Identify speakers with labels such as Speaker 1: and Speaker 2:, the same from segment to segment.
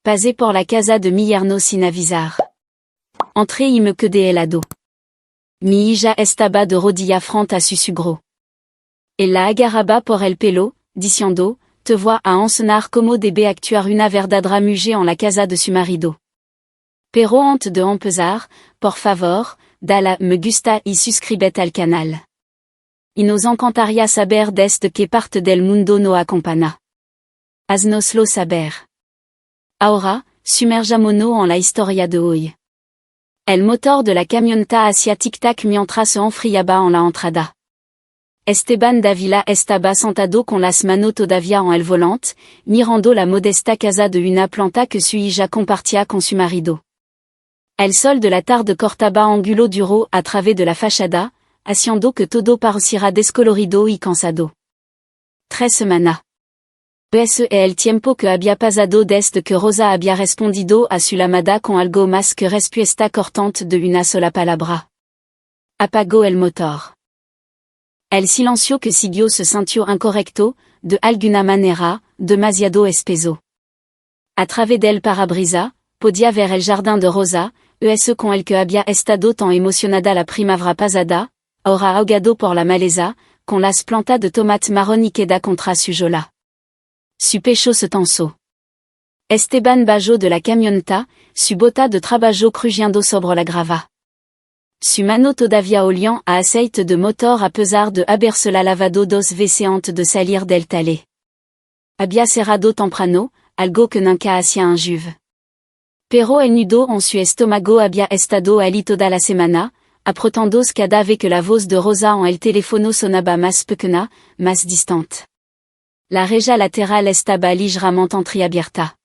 Speaker 1: Pasé por la casa de mi yerno sin avisar. Entré y me quedé helado. Mi hija estaba de rodilla frente a su suegro. El la agarraba por el pelo, diciendo, te voy a enseñar cómo debe actuar una verdadera mujer en la casa de su marido. Pero antes de empezar, por favor, dale me gusta y suscríbete al canal. Y nos encantaría saber desde qué parte del mundo nos acompaña. Haznoslo saber. Ahora, sumerjámonos en la historia de hoy. El motor de la camioneta hacia tic-tac mientras se enfriaba en la entrada. Esteban Dávila estaba sentado con las manos todavía en el volante, mirando la modesta casa de una planta que su hija compartía con su marido. El sol de la tarde cortaba ángulo duro a través de la fachada, haciendo que todo pareciera descolorido y cansado. 3 semanas. Ese es el tiempo que había pasado desde que Rosa había respondido a su llamada con algo más que respuesta cortante de una sola palabra. Apagó el motor. El silencio que siguió se sintió incorrecto, de alguna manera, demasiado espeso. A través del parabrisa, podía ver el jardín de Rosa, ese con el que había estado tan emocionada la primavera pasada, ahora ahogado por la maleza, con las plantas de tomate marrón y queda contra su jola. Su pecho se tensó. Esteban bajó de la camioneta, su bota de trabajo crujiendo sobre la grava. Su mano todavía olían a aceite de motor a pesar de haberse la lavado 2 veces antes de salir del taller. Había cerrado temprano, algo que nunca hacía en Juve. Pero el nudo en su estómago había estado allí toda la semana, apretándose cada vez que la voz de Rosa en el teléfono sonaba más pequeña, más distante. La reja lateral estaba ligeramente entreabierta.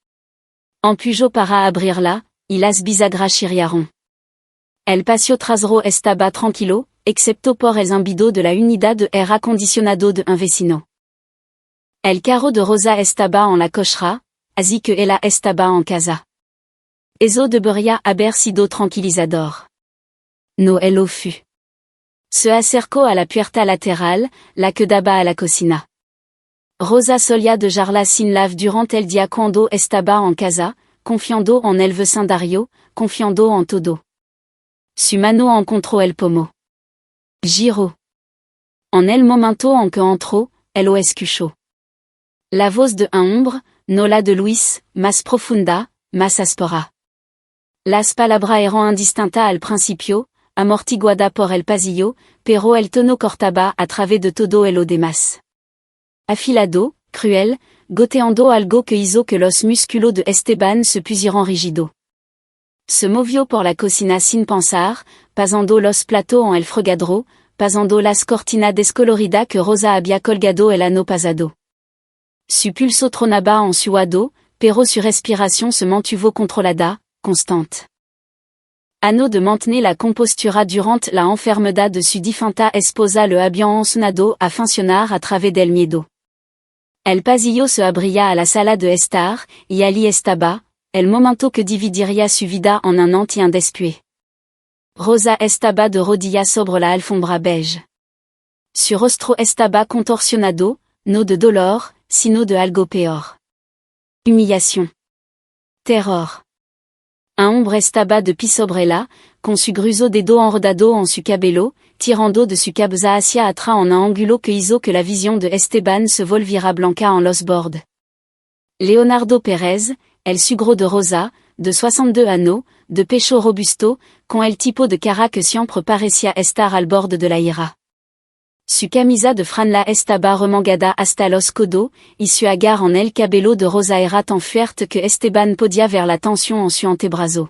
Speaker 1: Empujó para abrirla, y las bisagras chirriaron. El patio trasero estaba tranquilo, excepto por el zumbido de la unidad de aire acondicionado de un vecino. El carro de Rosa estaba en la cochera, así que ella estaba en casa. Eso debería haber sido tranquilizador. No lo fue. Se acercó a la puerta lateral, la que daba a la cocina. Rosa solía dejarla sin llave durante el día cuando estaba en casa, confiando en el vecindario, confiando en todo. Su mano encontró el pomo. Giró. En el momento en que entró, él lo escuchó. La voz de un hombre, no la de Luis, más profunda, más áspera. Las palabras eran indistintas al principio, amortiguada por el pasillo, pero el tono cortaba a través de todo lo demás. Afilado, cruel, goteando algo que hizo que los músculos de Esteban se pusieran rígidos. Se movió por la cocina sin pensar, pasando los platos en el fregadero, pasando las cortinas descoloridas que Rosa había colgado el año pasado. Su pulso tronaba en su oído, pero su respiración se mantuvo controlada, constante. Ano de mantener la compostura durante la enfermedad de su difunta esposa le habían enseñado a funcionar a través del miedo. El pasillo se abría a la sala de estar, y allí estaba, el momento que dividiría su vida en un antes y un después. Rosa estaba de rodillas sobre la alfombra beige. Su rostro estaba contorsionado, no de dolor, sino de algo peor. Humillación. Terror. Un hombre estaba de pie sobre ella, con su grueso dedo enredado en su cabello, tirando de su cabeza hacia atrás en un ángulo que hizo que la visión de Esteban se volviera blanca en los bordes. Leonardo Pérez, el suegro de Rosa, de 62 años, de pecho robusto, con el tipo de cara que siempre parecía estar al borde de la ira. Su camisa de franela estaba remangada hasta los codos, y su agarre en el cabello de Rosa era tan fuerte que Esteban podía ver la tensión en su antebrazo.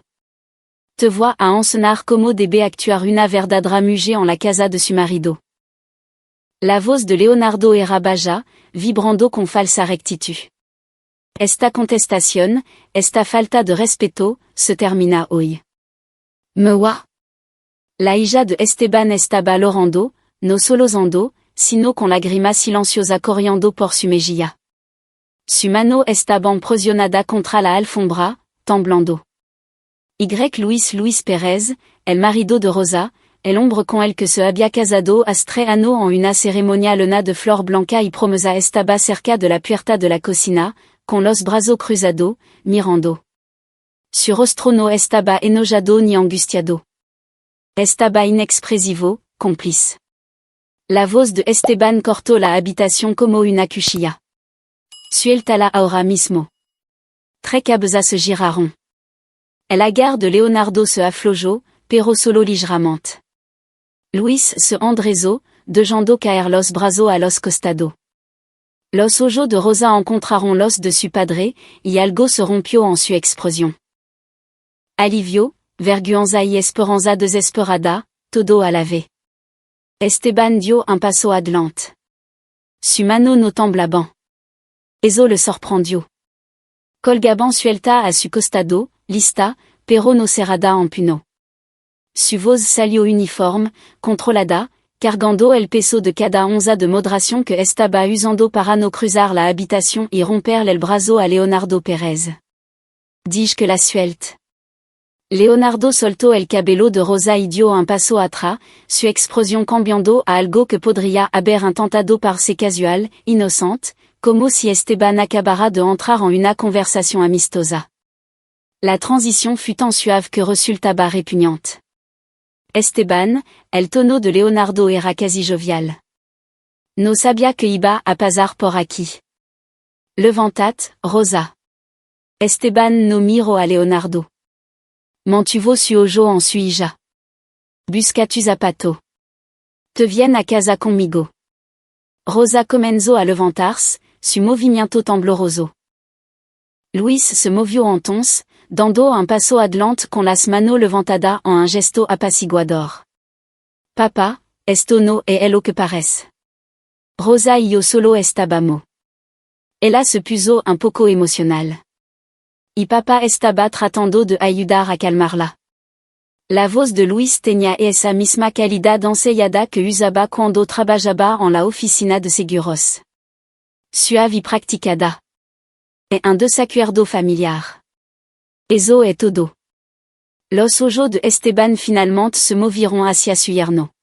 Speaker 1: Te voy a enseñar cómo debe actuar una verdadera mujer en la casa de su marido. La voz de Leonardo era baja, vibrando con falsa rectitud. Esta contestación, esta falta de respeto, se termina hoy. Me voy. La hija de Esteban estaba llorando, no solozando, sino con la grima silenciosa corriendo por su mejilla. Su mano estaba presionada contra la alfombra, temblando. Luis Pérez, el marido de Rosa, el hombre con el que se había casado hace 3 años en una ceremonia llena de flor blanca y promesa estaba cerca de la puerta de la cocina, con los brazos cruzados, mirando. Sur Ostrono estaba enojado ni angustiado. Estaba inexpresivo, complice. La voz de Esteban cortó la habitación como una cuchilla. Sueltala ahora mismo. Tres cabezas se giraron. El agar de Leonardo se aflojó, pero solo ligeramente. Luis se endrezó, dejando caer los brazos a los costados. Los ojos de Rosa encontraron los de su padre, y algo se rompió en su expresión. Alivio, vergüenza y esperanza desesperada, todo a la vez. Esteban dio un paso adelante. Su mano no temblaban. Eso le sorprendió. Colgaban suelta a su costado, lista, pero no cerrada en puño. Su voz salió uniforme, controlada, cargando el peso de cada onza de moderación que estaba usando para no cruzar la habitación y romper el brazo a Leonardo Pérez. Dije que la suelte. Leonardo soltó el cabello de Rosa y dio un paso atrás, su expresión cambiando a algo que podría haber intentado parse casual, inocente, como si Esteban acabara de entrar en una conversación amistosa. La transición fut tan suave que resultaba répugnante. Esteban, el tono de Leonardo era casi jovial. No sabía que iba a pasar por aquí. Levantat, Rosa. Esteban no miró a Leonardo. Mantuvo su ojo en su hija. Busca tu zapato. Te viene a casa conmigo. Rosa comenzó a levantarse, su movimiento tembloroso. Luis se movió entonces, dando un paso adelante con las manos levantadas en un gesto apaciguador. Papá, esto no es lo que parece. Rosa y yo solo estábamos. Ella se puso un poco emocional. Y papá estaba tratando de ayudar a calmarla. La voz de Luis tenía esa misma calidad ensayada que usaba cuando trabajaba en la oficina de seguros. Suave y practicada. Es un desacuerdo familiar. Eso es todo. Los ojos de Esteban finalmente se movieron hacia su yerno.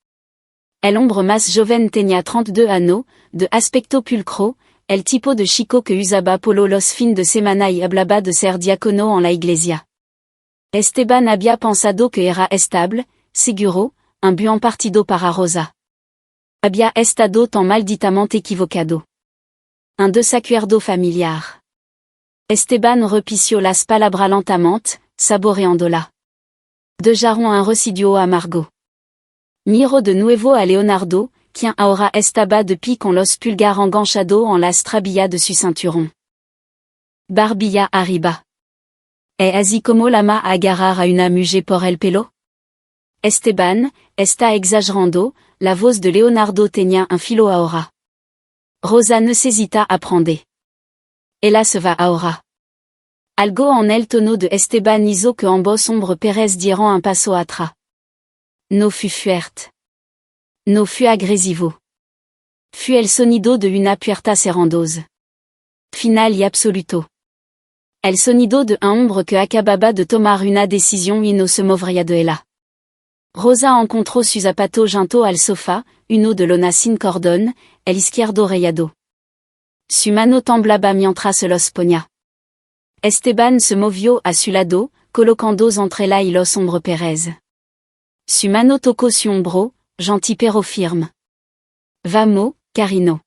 Speaker 1: El hombre más joven tenía 32 años, de aspecto pulcro, el tipo de chico que usaba polo los fines de semana y hablaba de ser diácono en la iglesia. Esteban había pensado que era estable, seguro, un buen partido para Rosa. Había estado tan malditamente equivocado. Un desacuerdo familiar. Esteban repició las palabras lentamente, saboreándola. Dejaron un residuo amargo. Miró de nuevo a Leonardo, quien ahora estaba de pie con los pulgares enganchados en las trabillas de su cinturón. Barbilla arriba. ¿Es así como la ma agarrar a una mujer por el pelo? Esteban, está exagerando, la voz de Leonardo tenía un filo ahora. Rosa necesita aprender. Ella se va ahora. Algo en el tono de Esteban hizo que ambos hombres Pérez dieron un paso atrás. No fut fuerte. No fut agresivo. Fut el sonido de una puerta cerrándose. Final y absoluto. El sonido de un hombre que acababa de tomar una decisión y no se movería de ella. Rosa encontró su zapato junto al sofá, uno de lona sin cordón, el izquierdo rayado. Su mano temblaba mientras se los ponía. Esteban se movió a su lado, colocando entre ella y los hombres Pérez. Su mano tocó su hombro, gentil pero firme. Vamos, Carino.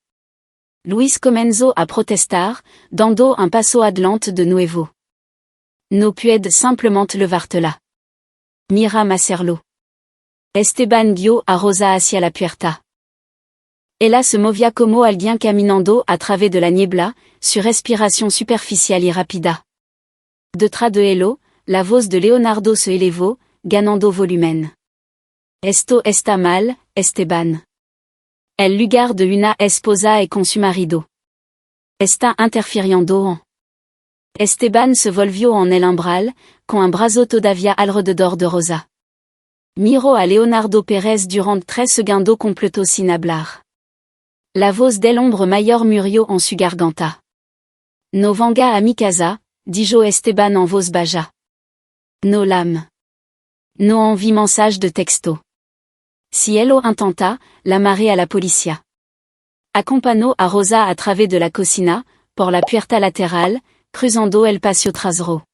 Speaker 1: Luis comenzó a protestar, dando un paso adelante de nuevo. No puedes simplemente levártela. Mira hacerlo. Esteban guió a Rosa hacia la puerta. Ella se movía como alguien caminando a través de la niebla, su respiración superficial y rápida. Detrás de ella, la voz de Leonardo se elevó, ganando volumen. Esto está mal, Esteban. El lugar de una esposa es con su marido. Está interfiriendo en. Esteban se volvió en el umbral, con un brazo todavía alrededor de Rosa. Miró a Leonardo Pérez durant 3 segundos completos sin hablar. La voz del hombre mayor murió en su garganta. No venga a mi casa, dijo Esteban en voz baja. No l'âme. No envie mensage de texto. Si él lo intenta, llamaré a la policía. Acompañó a Rosa a través de la cocina, por la puerta lateral, cruzando el patio trasero.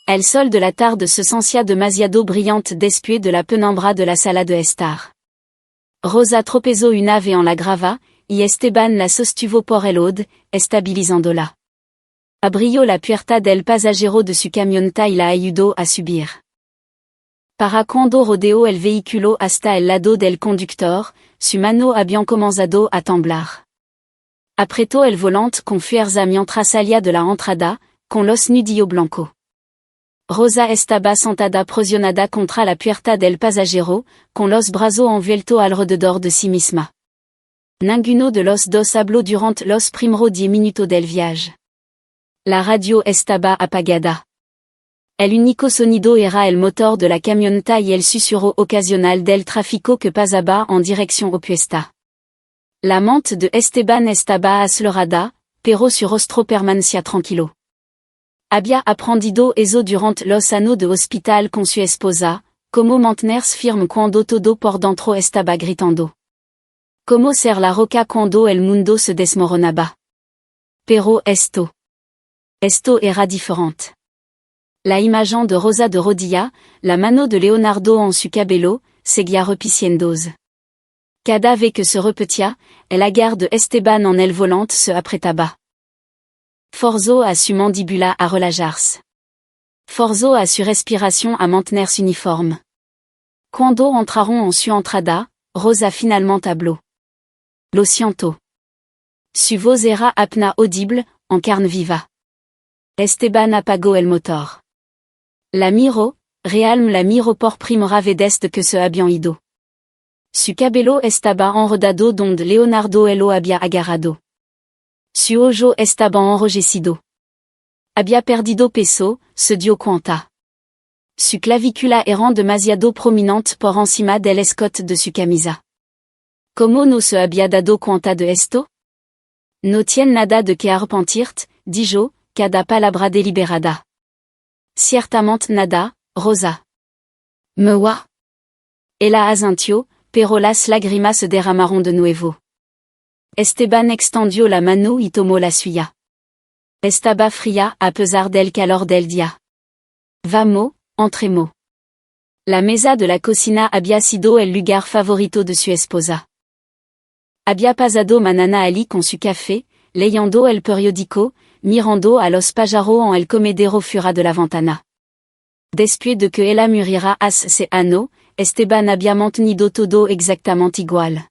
Speaker 1: El sol de la tarde se sensia demasiado brillante después de la penumbra de la sala de estar. Rosa tropezó una vez en la grava, y Esteban la sostuvo por el ode, estabilizándola. Abrió la puerta del pasajero de su camioneta y la ayudó a subir. Para cuando rodeó el vehículo hasta el lado del conductor, su mano había comenzado a temblar. Apretó el volante con fuerza mientras salía de la entrada, con los nudillos blancos. Rosa estaba sentada presionada contra la puerta del pasajero, con los brazos envueltos alrededor de sí misma. Ninguno de los dos habló durante los primeros 10 minutos del viaje. La radio estaba apagada. El único sonido era el motor de la camioneta y el susurro ocasional del tráfico que pasaba en dirección opuesta. La mente de Esteban estaba acelerada, pero su rostro permanecía tranquilo. Había aprendido eso durante los años de hospital con su esposa, como mantenerse firme cuando todo por dentro estaba gritando. Como ser la roca cuando el mundo se desmoronaba. Pero esto era diferente. La imagen de Rosa de rodilla, la mano de Leonardo en su cabello, seguía repitiéndose. Cada vez que se repetía, el agarre de Esteban en el volante se apretaba. Forzó a su mandíbula a relajarse. Forzó a su respiración a mantenerse uniforme. Cuando entraron en su entrada, Rosa finalmente habló. Lo siento. Su voz era apenas audible, en carne viva. Esteban apagó el motor. La miró, realme la miró por primera vez desde que se habían ido. Su cabello estaba enredado donde Leonardo lo había agarrado. Su ojo estaba enrojecido. Había perdido peso, se dio cuenta. Su clavícula era demasiado prominente por encima del escote de su camisa. ¿Cómo no se había dado cuenta de esto? No tiene nada de que arrepentirte, dijo, cada palabra deliberada. Ciertamente nada, Rosa. Me va. Ella asintió, pero las lágrimas se derramaron de nuevo. Esteban extendió la mano y tomó la suya. Estaba fría a pesar del calor del día. Vamos, entremos. La mesa de la cocina había sido el lugar favorito de su esposa. Había pasado mañana allí con su café, leyendo el periódico, mirando a los pájaros en el comedero fuera de la ventana. Después de que ella muriera hace años, Esteban había mantenido todo exactamente igual.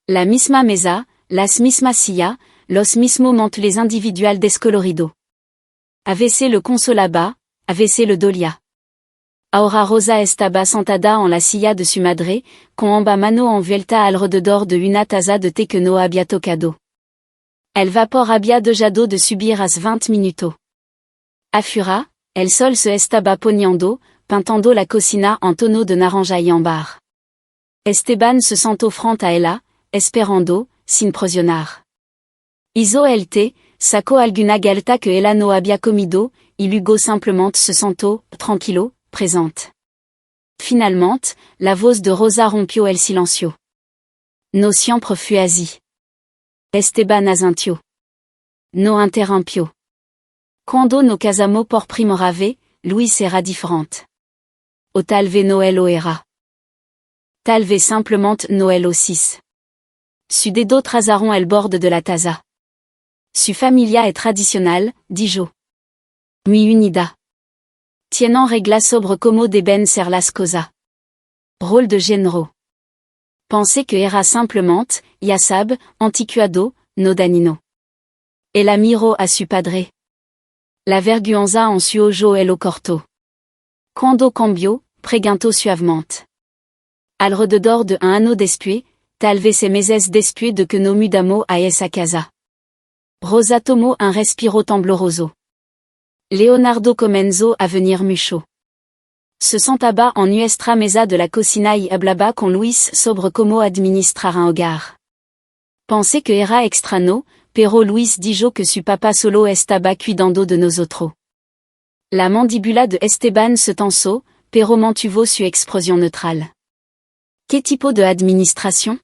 Speaker 1: La misma mesa, las mismas sillas, los mismos manteles individuales descoloridos. A veces lo consolaba, a veces lo dolía. Ahora Rosa estaba sentada en la silla de su madre, con ambas manos envueltas alrededor de una taza de té que no había tocado. El vapor había dejado de subir hace 20 minutos. Afuera, el sol se estaba poniendo, pintando la cocina en tono de naranja y ámbar. Esteban se sentó frente a ella, esperando, sin presionar. Hizo el té, sacó alguna galta que ella no había comido, y luego simplemente se sentó, tranquilo, présente. Finalmente, la voz de Rosa rompió el silencio. No siempre fue así. Esteban asintió. No interrumpió. Cuando nos casamos por primera vez, Luis era diferente. O tal vez no lo era. Tal vez simplemente no lo aussi. Su dedo trazaron el borde de la taza. Su familia es tradicional, dijo. Muy unida. Tienen reglas sobre cómo deben ser las cosas. Rôle de género. Pensé que era simplemente, ya sabe, anticuado, no dañino. Ella miró a su padre. La vergüenza en su ojo lo cortó. Cuando cambió, preguntó suavemente. Alrededor de un año después, tal vez meses después de que nos mudamos a esa casa. Rosa tomó un respiro tembloroso. Leonardo comenzó a venir mucho. Se sentaba en nuestra mesa de la cocina y hablaba con Luis sobre cómo administrar un hogar. Pensé que era extraño, pero Luis dijo que su papá solo estaba cuidando de nosotros. La mandíbula de Esteban se tensó, pero mantuvo su expresión neutral. ¿Qué tipo de administración?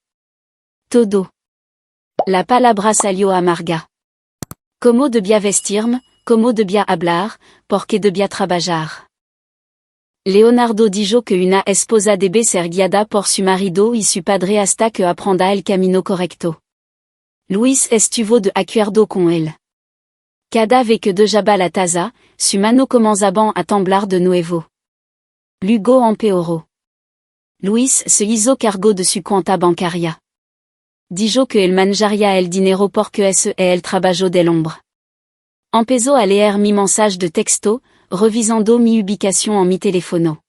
Speaker 1: Todo. La palabra salió amarga. ¿Cómo debía vestirme? como debía hablar, porque debía trabajar. Leonardo dijo que una esposa debe ser guiada por su marido y su padre hasta que aprenda el camino correcto. Luis estuvo de acuerdo con él. Cada vez que dejaba la taza, su mano comenzaba a temblar de nuevo. Luego empeoró. Luis se hizo cargo de su cuenta bancaria. Dijo que él manjaría el dinero porque ese es el trabajo del hombre. Empezó a leer mi mensaje de texto, revisando mi ubicación en mi teléfono.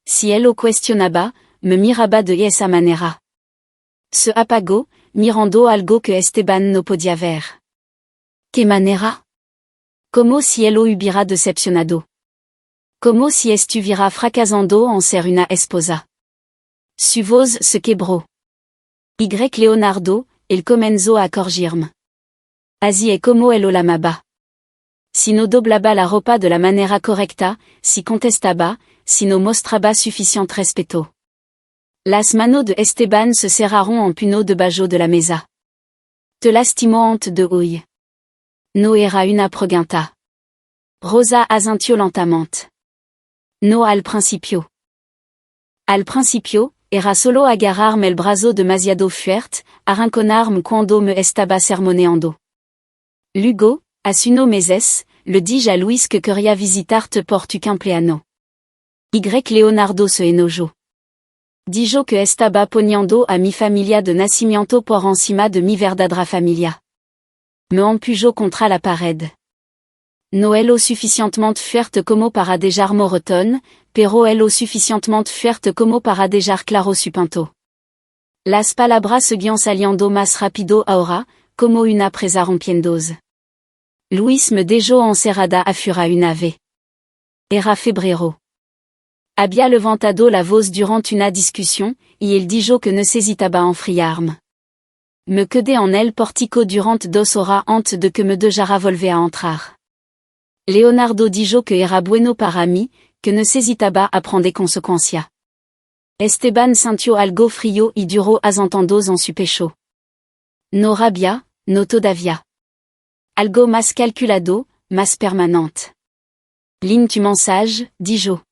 Speaker 1: Si él lo cuestionaba, me miraba de esa manera. Se apagó, mirando algo que Esteban no podía ver. ¿Qué manera? Como si él lo hubiera decepcionado. Como si estuviera fracasando en ser una esposa. Su voz se quebró. Y Leonardo, él comenzó a corregirme. Así es como él lo llamaba. Si no doblaba la ropa de la manera correcta, si contestaba, si no mostraba suficiente respeto. Las manos de Esteban se cerraron en puño debajo de la mesa. Te lastimó antes de hoy. No era una pregunta. Rosa asintió lentamente. No al principio. Al principio, era solo agarrarme el brazo demasiado fuerte, arranconarme cuando me estaba sermoneando. Luego, hace unos meses, le dije a Luis que quería visitarte por tu cumpleaños. Y Leonardo se enojó. Dijo que estaba poniendo a mi familia de nacimiento por encima de mi verdadera familia. Me empujó contra la pared. No es lo suficientemente fuerte como para dejar moretón, pero es lo suficientemente fuerte como para dejar claro su punto. Las palabras seguían saliendo más rápido ahora, como una presa rompiéndose. Luis me dejó encerrada afuera una vez. Era febrero. Había levantado la voz durante una discusión, y él dijo que necesitaba enfriarme. Me quedé en el pórtico durante 2 horas antes de que me dejara volver a entrar. Leonardo dijo que era bueno para mí, que necesitaba aprender consecuencia. Esteban sintió algo frío y duro asentándose en su pecho. No rabia, no todavía. Algo más calculado, más permanente. Line tu mensaje, dijo.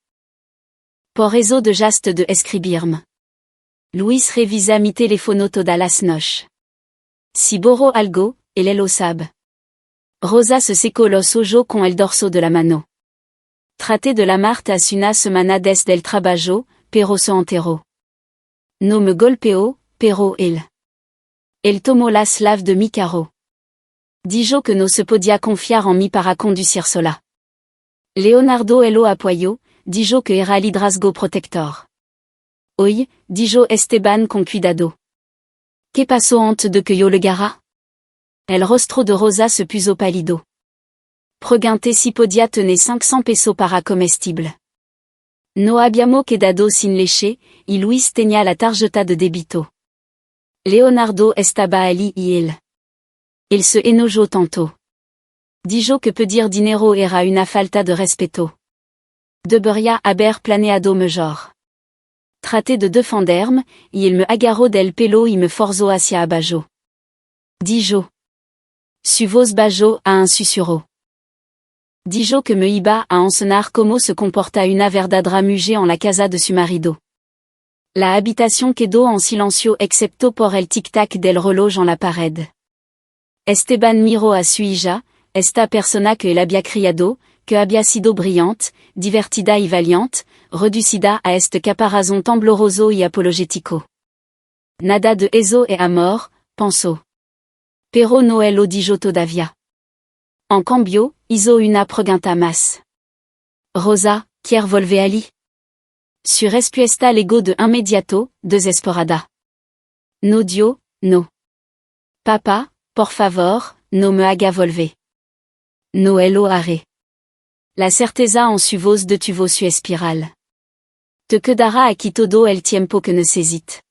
Speaker 1: Por eso dejaste de escribirme. Luis revisa mi teléfono todas las noches. Si borro algo, él lo sabe. Rosa se secó los ojos con el dorso de la mano. Traté de llamarte hace una semana desde el trabajo, pero se enteró. No me golpeó, pero él. Él tomó las llaves de mi carro. Dijo que no se podía confiar en mí para conducir sola. Leonardo lo apoyó, dijo que era liderazgo protector. Hoy, dijo Esteban con cuidado. ¿Qué pasó antes de que yo llegara? El rostro de Rosa se puso pálido. Pregunté si podía tener 500 pesos para comestible. No habíamos quedado sin leche, y Luis tenía la tarjeta de débito. Leonardo estaba allí y él. Él se enojó tanto. Dijo que pedir dinero era una falta de respeto. Debería haber planeado mejor. Traté de defenderme, y él me agarró del pelo y me forzó hacia abajo. Dijo. Su voz bajó a un susurro. Dijo que me iba a enseñar cómo se comporta una verdadera mujer en la casa de su marido. La habitación quedó en silencio excepto por el tic-tac del reloj en la pared. Esteban miró a su hija, esta persona que él había criado, que había sido brillante, divertida y valiente, reducida a este caparazón tembloroso y apologético. Nada de eso es amor, pensó. Pero no él lo dijo todavía. En cambio, hizo una pregunta más. Rosa, ¿quiere volver allí? Su respuesta llegó de inmediato, desesperada. No Dios, no. Papá, por favor, no me haga volver. No lo haré. La certeza en su voz detuvo su espiral. Te quedará aquí todo el tiempo que necesite.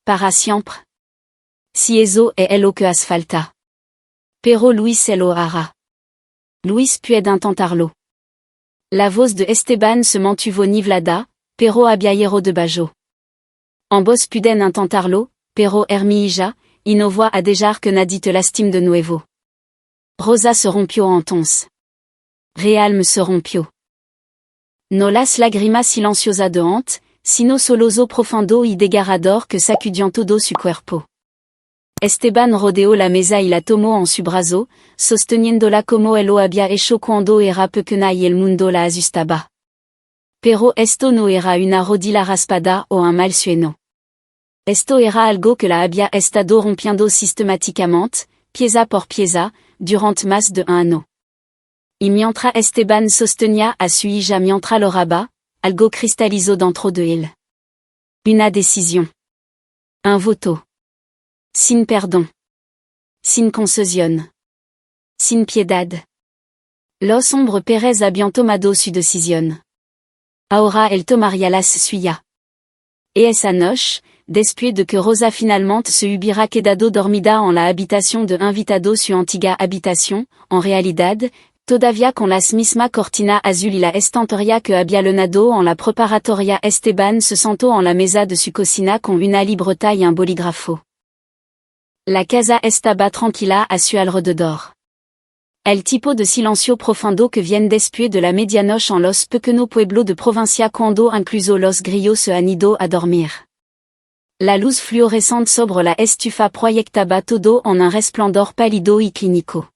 Speaker 1: Para siempre. Si eso es lo que hace falta. Pero Luis lo hará. Luis puede intentarlo. La voz de Esteban se mantuvo nivelada, pero había hierro debajo. Ambos pueden intentarlo, pero mi hija, y no voy a dejar que nadie te lastime de nuevo. Rosa se rompio en tons. Realme se rompio. No las lágrimas silenciosa de hante, sino soloso profundo y desgarrador que sacudian todo su cuerpo. Esteban rodeó la mesa y la tomó en su brazo, sosteniéndola como él lo había hecho cuando era pequeña y el mundo la asustaba. Pero esto no era una rodilla raspada o un mal sueño. Esto era algo que la había estado rompiendo sistemáticamente, pieza por pieza, durant más de un año. Y mientras Esteban sostenía a su hija mientras lo rabat, algo cristalizó dentro de él. Una decisión. Un voto. Sin perdón. Sin concesión. Sin piedad. Los hombres Pérez habían tomado su decisión. Ahora él tomaría la suya. Et esa noche, después de que Rosa finalmente se hubiera quedado dormida en la habitación de invitado su antigua habitación, en realidad, todavía con la misma cortina azul y la estantería que había llenado en la preparatoria, Esteban se sentó en la mesa de su cocina con una libreta y un bolígrafo. La casa estaba tranquila a su alrededor. El tipo de silencio profundo que viene después de la medianoche en los pequeños pueblos de provincia cuando incluso los grillos se han ido a dormir. La luz fluorescente sobre la estufa proyectaba todo en un resplandor pálido y clínico.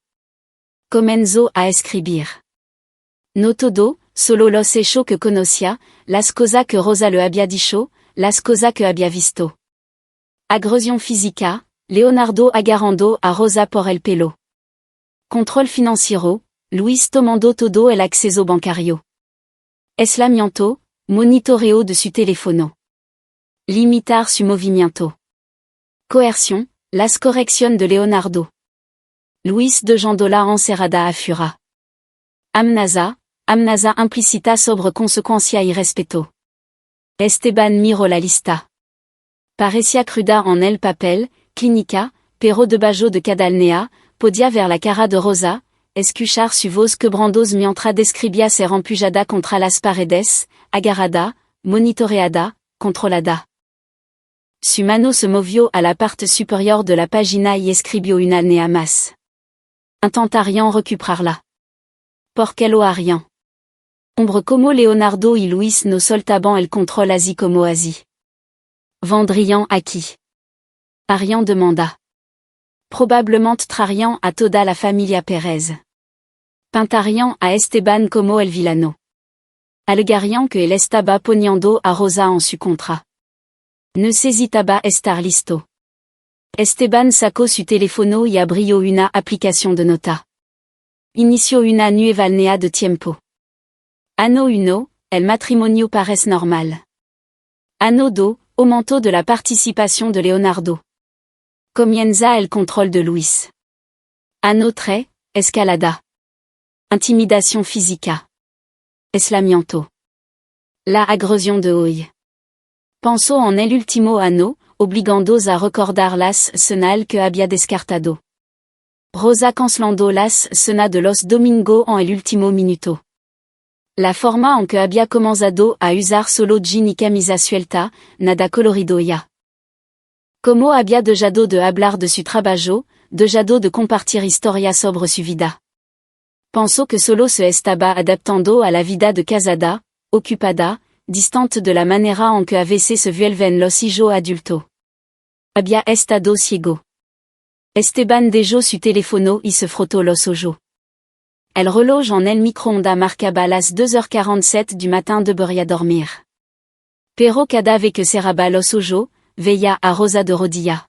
Speaker 1: Comenzó a escribir. No todo, solo los hechos que conocía, las cosas que Rosa le había dicho, las cosas que había visto. Agresión física, Leonardo agarrando a Rosa por el pelo. Control financiero, Luis tomando todo el acceso bancario. Aislamiento, monitoreo de su teléfono. Limitar su movimiento. Coerción, las corrección de Leonardo. Luis dejando la encerrada a fura. Amenaza implícita sobre consecuencia y respeto. Esteban miró la lista. Parecía cruda en el papel, clínica, pero debajo de cada línea, podía ver la cara de Rosa, escuchar su voz quebrantosa mientras describía ser empujada contra las paredes, agarrada, monitoreada, controlada. Su mano se movió a la parte supérieure de la página y escribió una línea más. Intentarían recuperarla. Porque lo harían. Hombre como Leonardo y Luis no soltaban el control así como así. Vendrían aquí. Harían demanda. Probablemente trarían a toda la familia Pérez. Pintarían a Esteban como el villano. Alegarían que él estaba poniendo a Rosa en su contra. Necesitaba estar listo. Esteban sacó su teléfono y abrió una aplicación de nota. Inició una nueva línea de tiempo. Ano 1, el matrimonio parece normal. Ano 2, aumento de la participación de Leonardo. Comienza el control de Luis. Ano 3, escalada. Intimidación física. Aislamiento. La agresión de hoy. Pensó en el último ano, obligándolos a recordar las escenas que había descartado. Rosa cancelando las escenas de los domingos en el último minuto. La forma en que había comenzado a usar solo jean y camisa suelta, nada colorido ya. Como había dejado de hablar de su trabajo, dejado de compartir historias sobre su vida. Pensó que solo se estaba adaptando a la vida de casada, ocupada, distante de la manera en que a veces se vuelven los hijos adultos. Había estado ciego. Esteban dejó su teléfono y se frotó los ojos. El reloj en el microondas marcaba las 2h47 du matin debería dormir. Pero cada vez que cerraba los ojos, veía a Rosa de rodilla.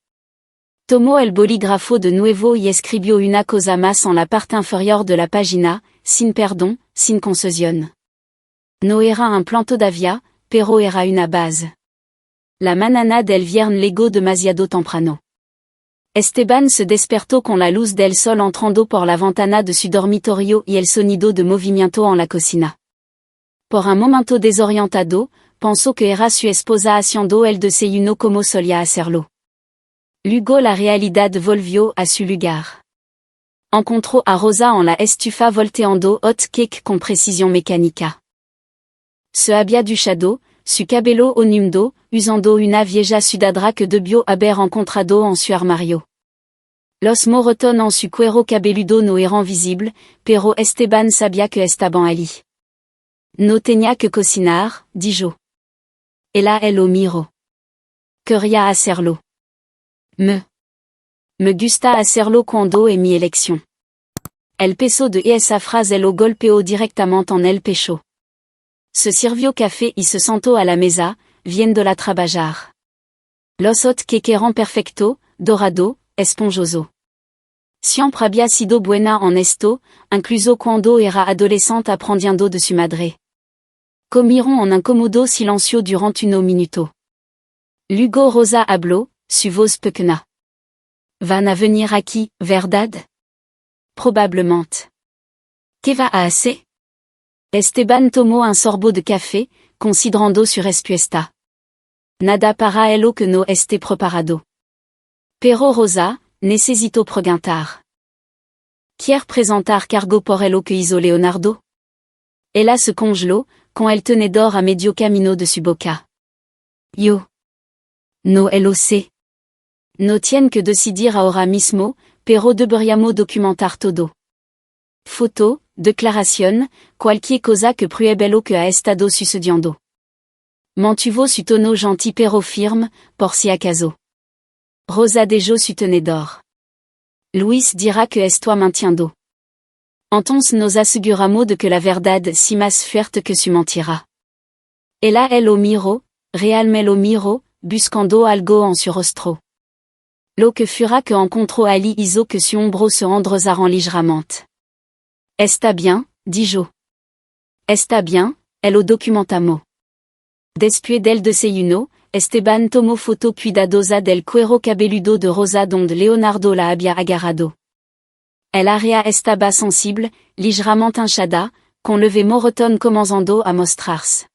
Speaker 1: Tomó el bolígrafo de nuevo y escribió una cosa más en la parte inferior de la página, sin perdón, sin concesión. No era un plan todavía, pero era una base. La mañana del viernes llegó demasiado temprano. Esteban se despertó con la luz del sol entrando por la ventana de su dormitorio y el sonido de movimiento en la cocina. Por un momento desorientado, pensó que era su esposa haciendo el desayuno como solía hacerlo. Luego la realidad volvió a su lugar. Encontró a Rosa en la estufa volteando hot cake con precisión mecánica. Se había duchado, su cabello húmedo, usando una vieja sudadera que debió haber encontrado en su armario. Los moroton en su cuero cabeludo no eran visible, pero Esteban sabía que estaban allí. No tenía que cocinar, dijo. Ella él lo miró. Quería hacerlo. Me gusta hacerlo cuando es mi elección. El peso de esa frase lo golpeó directamente en el pecho. Se sirvió café y se sentó a la mesa, viéndola trabajar. Los hot que eran perfecto, dorado, esponjoso. Siempre había sido buena en esto, incluso cuando era adolescente aprendiendo de su madre. Comieron en un cómodo silencio durante unos minutos. Luego Rosa habló, su voz pequeña. Van a venir aquí, ¿verdad? Probablemente. ¿Qué va a hacer? Esteban tomó un sorbo de café, considerando su respuesta. Nada para ello que no esté preparado. Pero Rosa, necesito preguntar. ¿Quiere presentar cargo por ello que hizo Leonardo? Ella se congeló, quand elle tenait d'or a medio camino de su boca. Yo. No lo sé. No tiene que decidir ahora mismo, pero deberíamos documentar todo. Foto, declaración, cualquier cosa que pruebe lo que ha estado sucediendo. Mantuvo su tono gentil pero firme, por si acaso. Rosa dejó su tenedor. Luis dirá que esto mintiendo. Entonces nos aseguramos de que la verdad si más fuerte que su mentira. Ella él lo miró, realmente lo miró, buscando algo en su rostro. Lo que fura que encontró allí hizo que su hombro se enderezaran ligeramente. Está bien, dijo. Está bien, el lo documentamos. Después del desayuno, Esteban tomó foto cuidadosa del cuero cabeludo de Rosa donde Leonardo la había agarrado. El área estaba sensible, ligeramente hinchada, con leve morotón comenzando a mostrarse.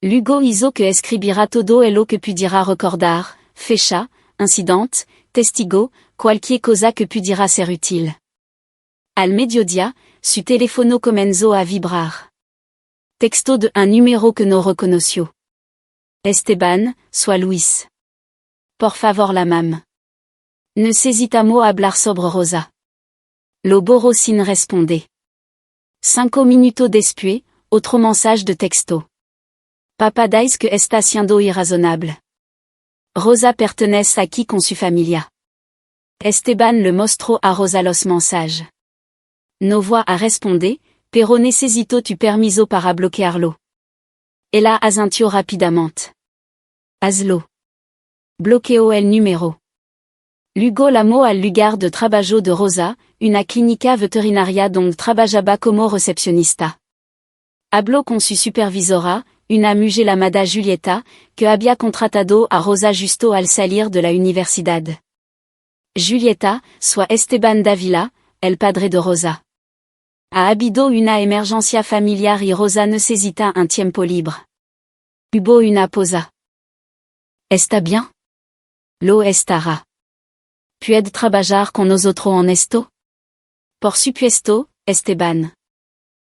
Speaker 1: Luego hizo que escribiera todo lo que pudiera recordar, fecha, incidente, testigo, cualquier cosa que pudiera ser útil. Al mediodía, su teléfono comenzó a vibrar. Texto de un número que no reconoció. Esteban, soit Luis. Por favor la mam. Necesitamos hablar sobre Rosa. Lo borró sin responder. 5 minutos después, otro mensaje de texto. Papa dice que está siendo irrazonable. Rosa pertenece aquí con su familia. Esteban le mostró a Rosa los mensajes. No voy a responder, pero necesito tu permiso para bloquearlo. Ella asintió rápidamente. Hazlo. Bloqueó el número. Luego llamó al lugar de trabajo de Rosa, una clínica veterinaria donde trabajaba como recepcionista. Habló con su supervisora, una mujer llamada Julieta, que había contratado a Rosa justo al salir de la universidad. Julieta, soit Esteban Davila, el padre de Rosa. Ha habido una emergencia familiar y Rosa necesita un tiempo libre. Hubo una pausa. ¿Está bien? Lo estará. ¿Puede trabajar con nosotros en esto? Por supuesto, Esteban.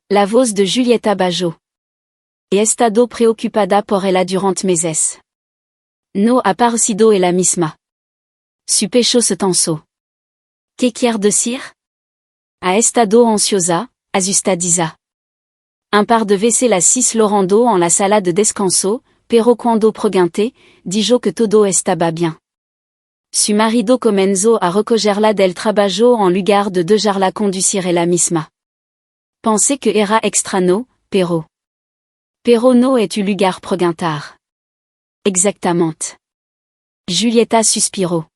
Speaker 1: La voz de Julieta bajó. He estado preocupada por ella durante meses. No ha parecido ella misma. Su pecho se tensó. ¿Qué quiere decir? Ha estado ansiosa, asustadiza. Un par de veces las 6 lorando en la sala de descanso, pero cuando pregunté, dijo que todo estaba bien. Su marido comenzó a recogerla del trabajo en lugar de dejarla conducir ella misma. Pensé que era extraño, pero no es tu lugar preguntar. Exactamente. Julieta suspiró.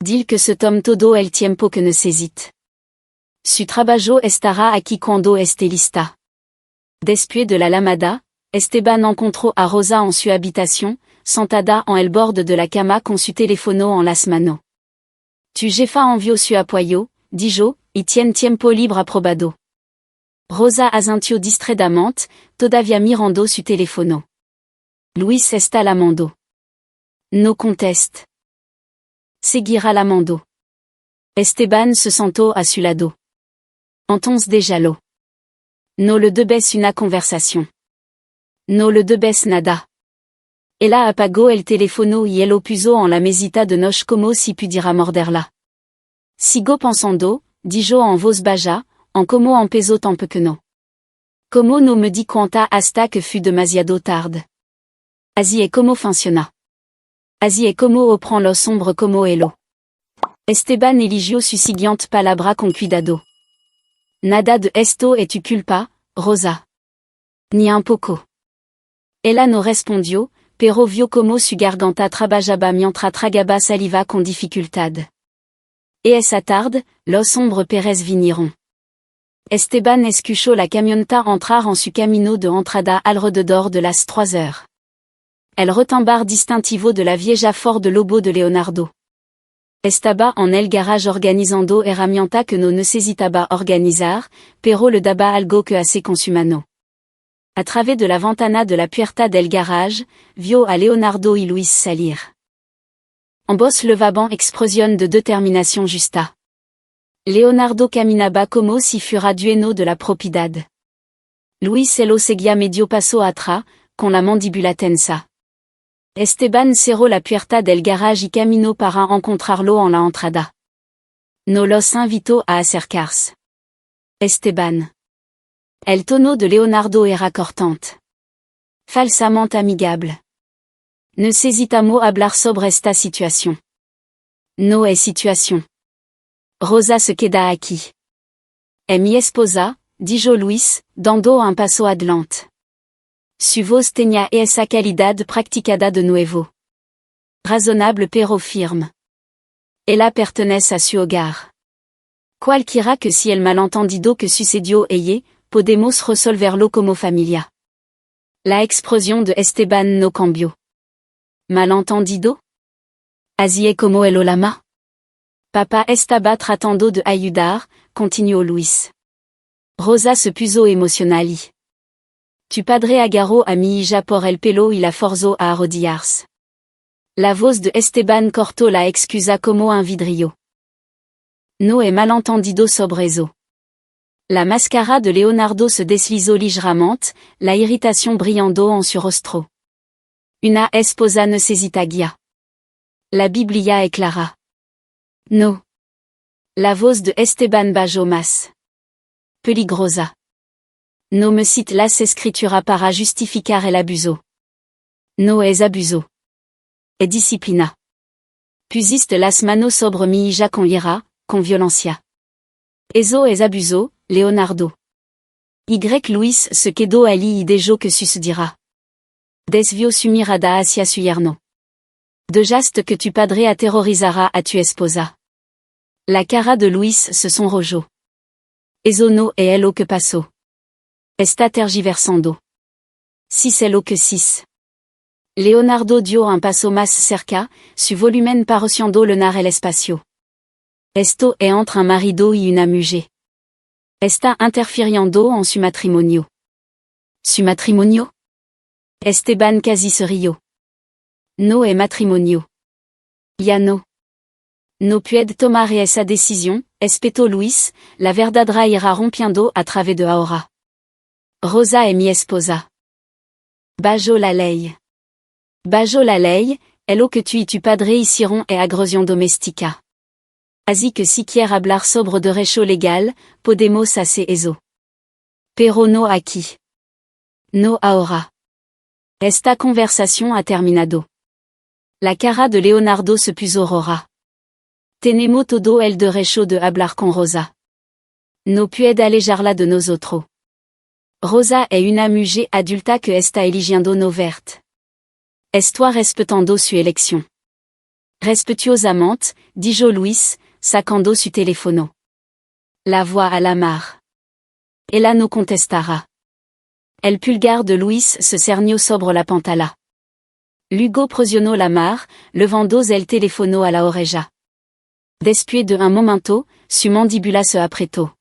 Speaker 1: Dile que se tome todo el tiempo que necesite. Su trabajo estará aquí cuando esté lista. Después de la llamada, Esteban encontró a Rosa en su habitación, sentada en el borde de la cama con su teléfono en las manos. Tu jefa envió su apoyo, dijo, y tiene tiempo libre aprobado. Rosa asintió distraidamente, todavía mirando su teléfono. Luis está llamando. No conteste. Seguirá llamando. Esteban se sentó a su lado. Entonces déjalo. No le debes una conversación. No le debes nada. Ella apagó el teléfono y lo puso en la mesita de noche como si pudiera morderla. Sigo pensando, dijo en voz baja, en como empezó tan pequeño. Como no me di cuenta hasta que fut demasiado tarde. Así es como funciona. Así es como o prend lo sombre como elo. Esteban eligió su siguiente palabra con cuidado. Nada de esto es tu culpa, Rosa. Ni un poco. Ella no respondió, pero vio como su garganta trabajaba mientras tragaba saliva con dificultad. Et esa tarde, los hombres Pérez vinieron. Esteban escuchó la camioneta entrar en su camino de entrada alrededor de las 3 heures. El retumbar distintivo de la vieja Ford Lobo de Leonardo. Estaba en el garage organizando herramienta que no necesitaba organizar, pero le daba algo que hace con su mano. A través de la ventana de la puerta del garage, vio a Leonardo y Luis salir. En voz levaban explosión de determinación justa. Leonardo caminaba como si fuera dueño de la propiedad. Luis lo seguía medio paso atrás, con la mandíbula tensa. Esteban cerró la puerta del garage y caminó para encontrarlo en la entrada. No los invitó a acercarse. Esteban. El tono de Leonardo era cortante. Falsamente amigable. Necesitamos hablar sobre esta situación. No es situación. Rosa se queda aquí. Es mi esposa, dijo Luis, dando un paso adelante. Su voz tenía esa calidad practicada de nuevo. Razonable pero firme. Ella pertenece a su hogar. Cualquiera que si el malentendido que sucedió ella, podemos resolverlo como familia. La expresión de Esteban no cambió. ¿Malentendido? Así es como el olama. Papá estaba tratando de ayudar, continuó Luis. Rosa se puso emocional y tu padre agarró a mi hija por el pelo y la forzó a arrodillarse. La voz de Esteban cortó la excusa como un vidrio. No he malentendido sobre eso. La máscara de Leonardo se deslizó ligeramente, la irritación brillando en su rostro. Una esposa necesita guía. La Biblia es clara. No. La voz de Esteban bajó más. Peligrosa. No me cite las escritura para justificar el abuso. No es abuso. Es disciplina. Pusiste las manos sobre mi hija con ira, con violencia. Eso es abuso, Leonardo. Y. Luis se quedó allí y dejó que sucediera. Desvió su mirada hacia su yerno. Dejaste que tu padre aterrorizara a tu esposa. La cara de Luis se sonrojó. Eso no es lo que pasó. Está tergiversando. Si es lo que sis. Leonardo dio un paso más cerca, su volumen pareciendo llenar el espacio. Esto es entre un marido y una mujer. Está interfiriendo en su matrimonio. ¿Su matrimonio? Esteban casi se rió. No es matrimonio. Ya no. No puede tomar esa decisión, espetó Luis, la verdadera irá rompiendo a través de ahora. Rosa es mi esposa. Bajo la ley. Bajo la ley, es lo que tú y tu padre hicieron es agresión doméstica. Así que si quiere hablar sobre derecho legal, podemos hacer eso. Pero no aquí. No ahora. Esta conversación ha terminado. La cara de Leonardo se puso roja. Tenemos todo el derecho de hablar con Rosa. No puede alejarla de nosotros. Rosa es una mujer adulta que está eligiendo no verte. Estoy respetando su elección. Respetuosamente, dijo Luis, sacando su teléfono. La voix à la mar. Ella no contestará. El pulgar de Luis se cernió sobre la pantalla. Luego presionó la mar, levando el teléfono a la oreja. Después de un momento, su mandíbula se apretó.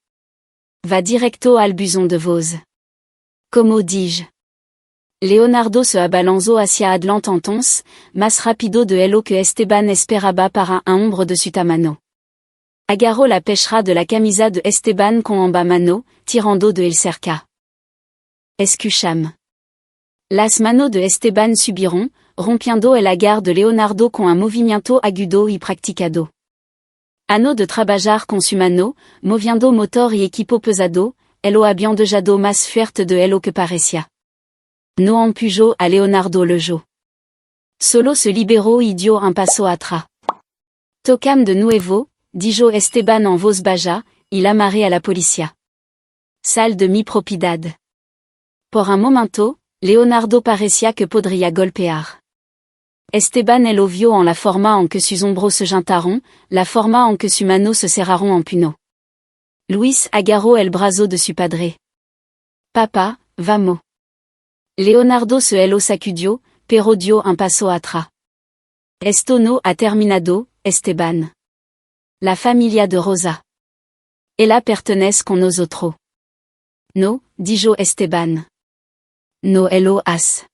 Speaker 1: Va directo al buzón de voz. Como dije. Leonardo se abalanzó hacia adelante entonces, más rápido de lo que Esteban esperaba para un hombre de su tamaño. Agarró la pechera de la camisa de Esteban con ambas manos, tirando de él cerca. Escuchame. Las manos de Esteban subieron, rompiendo el agar de Leonardo con un movimiento agudo y practicado. Anno de trabajar con su mano, moviendo motor y equipo pesado, elo habiendo jado más fuerte de lo que parecía. No empujó a Leonardo Lejo. Solo se liberó y dio un paso atrás. Tocam de nuevo, dijo Esteban en voz baja, y l'amarré a la policía. Sal de mi propiedad. Por un momento, Leonardo parecía que podría golpear. Esteban el vio en la forma en que sus hombros se juntaron, la forma en que su mano se cerraron en puño. Luis agarró el brazo de su padre. Papa, vamos. Leonardo se lo sacudió, pero dio un paso atrás. Esto no ha terminado, Esteban. La familia de Rosa. Ella pertenece con nosotros. No, dijo Esteban. No elo has.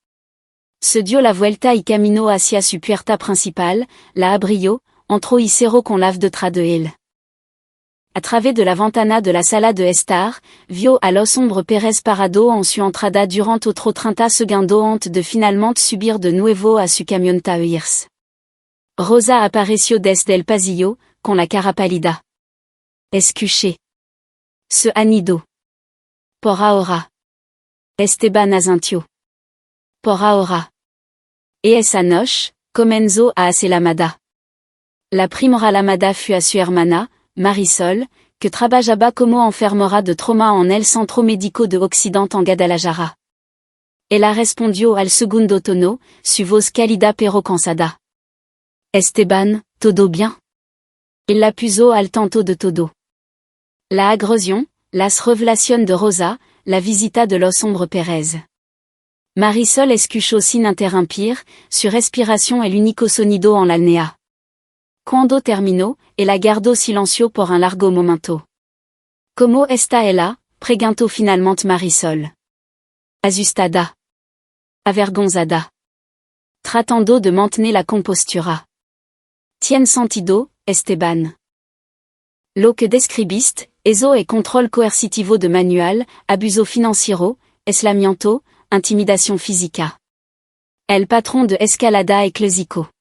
Speaker 1: Se dio la vuelta y caminó hacia su puerta principal, la abrió, entró y cerró con llave detrás de él. A través de la ventana de la sala de estar, vio a los hombres Pérez parado en su entrada durant otro 30 segundos antes de finalmente subir de nuevo a su camioneta irse. Rosa apareció desde el pasillo, con la cara pálida. Escuché. Se anidó. Por ahora. Esteban asintió. Por ahora. Et esa noche, comenzó a hacer la llamada. La primera llamada fue a su hermana, Marisol, que trabajaba como enfermera de trauma en el Centro Médico de Occident en Guadalajara. Ella respondió al segundo tono, su voz cálida pero cansada. Esteban, ¿todo bien? Il la puso al tanto de todo. La agresión, las revelaciones de Rosa, la visita de los hombres Pérez. Marisol escuchó sin interrumpir, su respiración el único sonido en la apnea. Cuando terminó, ella guardó silencio por un largo momento. ¿Cómo está ella? Preguntó finalmente Marisol. Asustada. Avergonzada. Tratando de mantener la compostura. Tien sentido, Esteban. Lo que describiste, eso es control coercitivo de manual, abuso financiero, aislamiento, intimidación física. El patrón de escalada es clásico.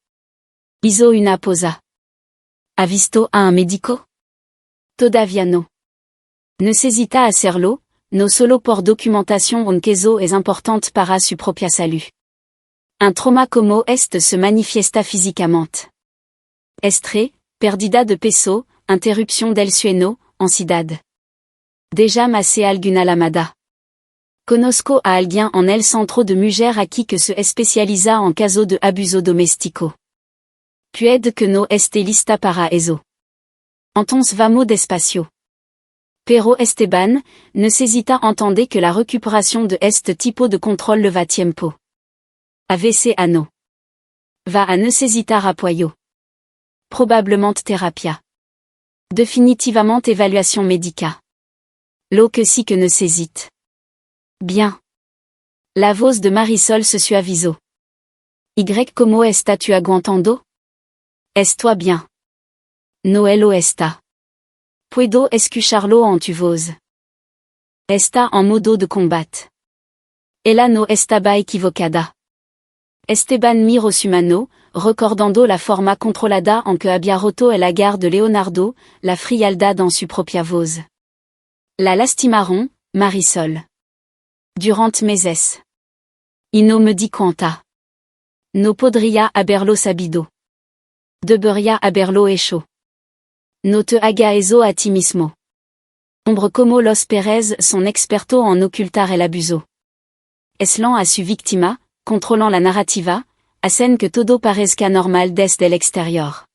Speaker 1: Hizo una pausa. ¿Ha visto a un médico? Todavía no. Necesita hacerlo, no solo por documentación aunque eso es importante para su propia salud. Un trauma como este se manifiesta físicamente. Estrés, pérdida de peso, interrupción del sueño, ansiedad. Déjà me alguna llamada. Conozco a alguien en el centro de mujer aquí que se especializa en caso de abuso doméstico. Puede que no esté lista para eso. Entonces vamos despacio. Pero Esteban, necesita entender que la recuperación de este tipo de control le va tiempo. AVC ano. Va a necesitar apoyo. Probablement terapia. Definitivamente évaluation médica. Lo que sí que necesite. Bien. La voz de Marisol se suavizó. Y como está tu aguantando? Estoy bien. No lo está. Puedo escucharlo en tu voz. Está en modo de combat. Ella no estaba equivocada. Esteban miró su mano, recordando la forma controlada en que había roto el agar de Leonardo, la frialdad en su propia voz. La lastimaron, Marisol. Durant meses. Y no me di cuenta. No podría haberlo sabido. Debería haberlo hecho. No te haga eso a ti mismo. Hombre como los Pérez son expertos en ocultar el abuso. Eslan a su víctima, contrôlant la narrativa, hacen que todo parezca normal desde el exterior.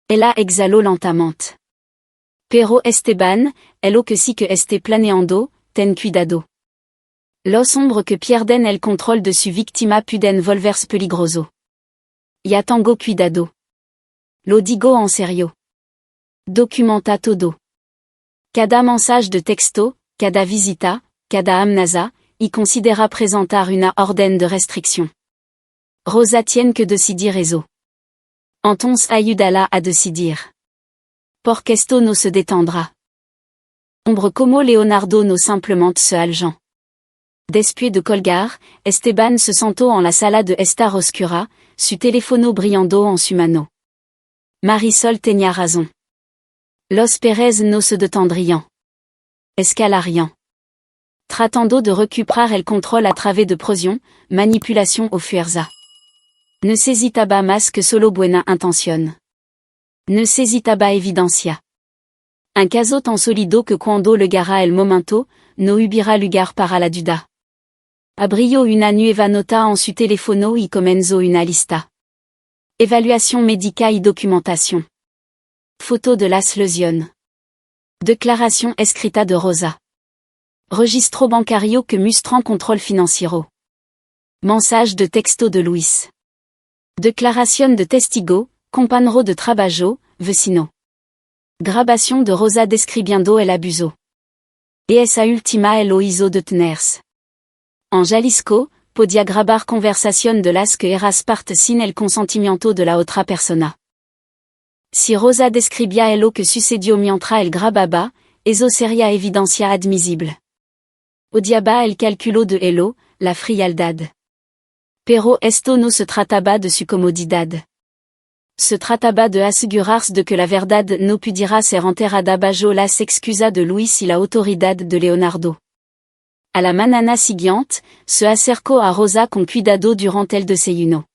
Speaker 1: Ella exhaló lentamente. Pero Esteban, lo que sí que esté planeando, ten cuidado. Los hombres que pierden el control de su víctima pueden volverse peligroso. Ya tengo cuidado. Lo digo en serio. Documenta todo. Cada mensaje de texto, cada visita, cada amenaza, y considera presentar una orden de restricción. Rosa tiene que decidir eso. Entonces ayúdala a decidir. Porque esto no se detendrá. Hombre como Leonardo no simplement se aljan. Después de colgar, Esteban se sentó en la sala de estar oscura, su teléfono brillando en su mano. Marisol tenía razón. Los Pérez no se detendrian. Escalarian. Tratando de recuperar el control a través de prosion, manipulation au fuerza. Ne sesitaba más que solo buena intención. Ne sesitaba evidencia. Un caso tan solido que cuando le gara el momento, no hubiera lugar para la duda. Abrió una nueva nota en su teléfono y comenzó una lista. Évaluation médica y documentación. Photo de las lesiones. Declaración escrita de Rosa. Registro bancario que muestran control financiero. Mensage de texto de Luis. Declaración de testigo, compañero de trabajo, vecino. Grabación de Rosa describiendo el abuso. Esa última el hizo detenerse. En Jalisco, podía grabar conversación de las que eras parte sin el consentimiento de la otra persona. Si Rosa describía lo que sucedió mientras el grababa, eso sería evidencia admisible. Odiaba el cálculo de elo, la frialdad. Pero esto no se trataba de su comodidad. Se trataba de asegurarse de que la verdad no pudiera ser enterrada bajo las excusas de Luis y la autoridad de Leonardo. A la mañana siguiente, se acercó a Rosa con cuidado durante el desayuno.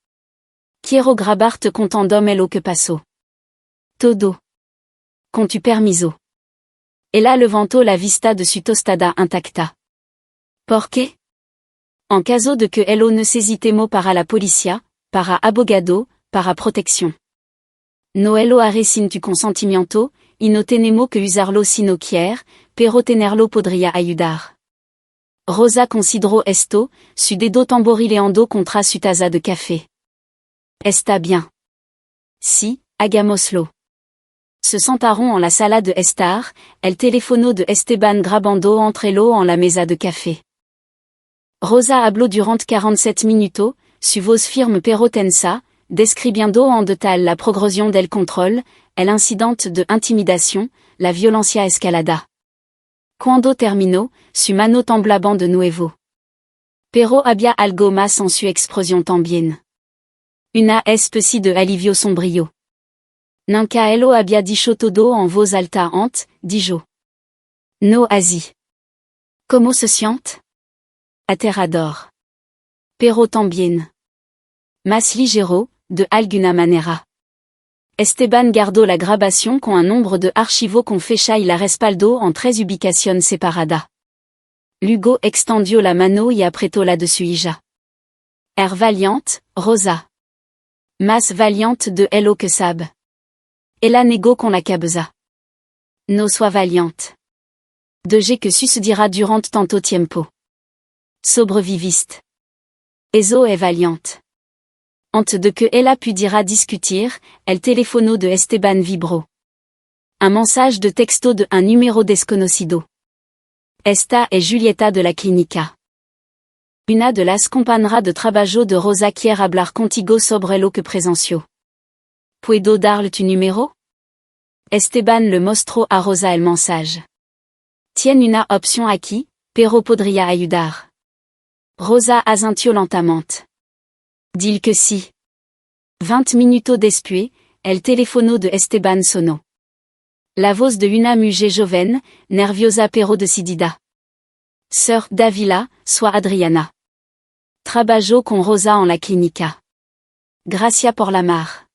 Speaker 1: Quiero grabarte contándome lo que pasó. Todo. Con tu permiso. Ella levantó la vista de su tostada intacta. ¿Por qué? En caso de que elo necesitemos para la policía, para abogado, para protección. No elo haré sin tu consentimiento, y no tenemos que usarlo si no quiere, pero tenerlo podría ayudar. Rosa consideró esto, su dedo tamborileando contra su taza de café. Está bien. Sí, hagámoslo. Se sentaron en la sala de estar, el teléfono de Esteban grabando entre lo en la mesa de café. Rosa habló durante 47 minutos, su voz firme pero tensa, describiendo en detalle la progresión del control, el incidente de intimidación, la violencia escalada. Cuando terminó, su mano temblaba de nuevo. Pero había algo más en su expresión también. Una especie de alivio sombrío. Nunca elo había dicho todo en voz alta dijo. No así. ¿Cómo se siente? Aterrador. Pero también. Más ligero, de alguna manera. Esteban guardó la grabación con un nombre de archivo con fecha y la respaldó en 3 ubicaciones separadas. Luego extendió la mano y apretó la de su hija. Valiente, Rosa. Más valiente de elo que sabe. Ella negó con la cabeza. No sois valiente. De que sucedira durante tanto tiempo. Sobreviviste. Eso es valiente. Antes de que ella pudiera discutir, el teléfono de Esteban vibró. Un mensage de texto de un número desconocido. Esta es Julieta de la clínica. Una de las compañeras de trabajo de Rosa quiere hablar contigo sobre lo que presenció. ¿Puedo darle tu número? Esteban le mostró a Rosa el mensage. Tiene una opción aquí, pero podría ayudar. Rosa asintió lentamente. Dile que sí. 20 minutos después, el teléfono de Esteban sonó. La voz de una mujer joven, nerviosa pero decidida. Sœur Davila, soit Adriana. Trabajó con Rosa en la clínica. Gracias por llamar.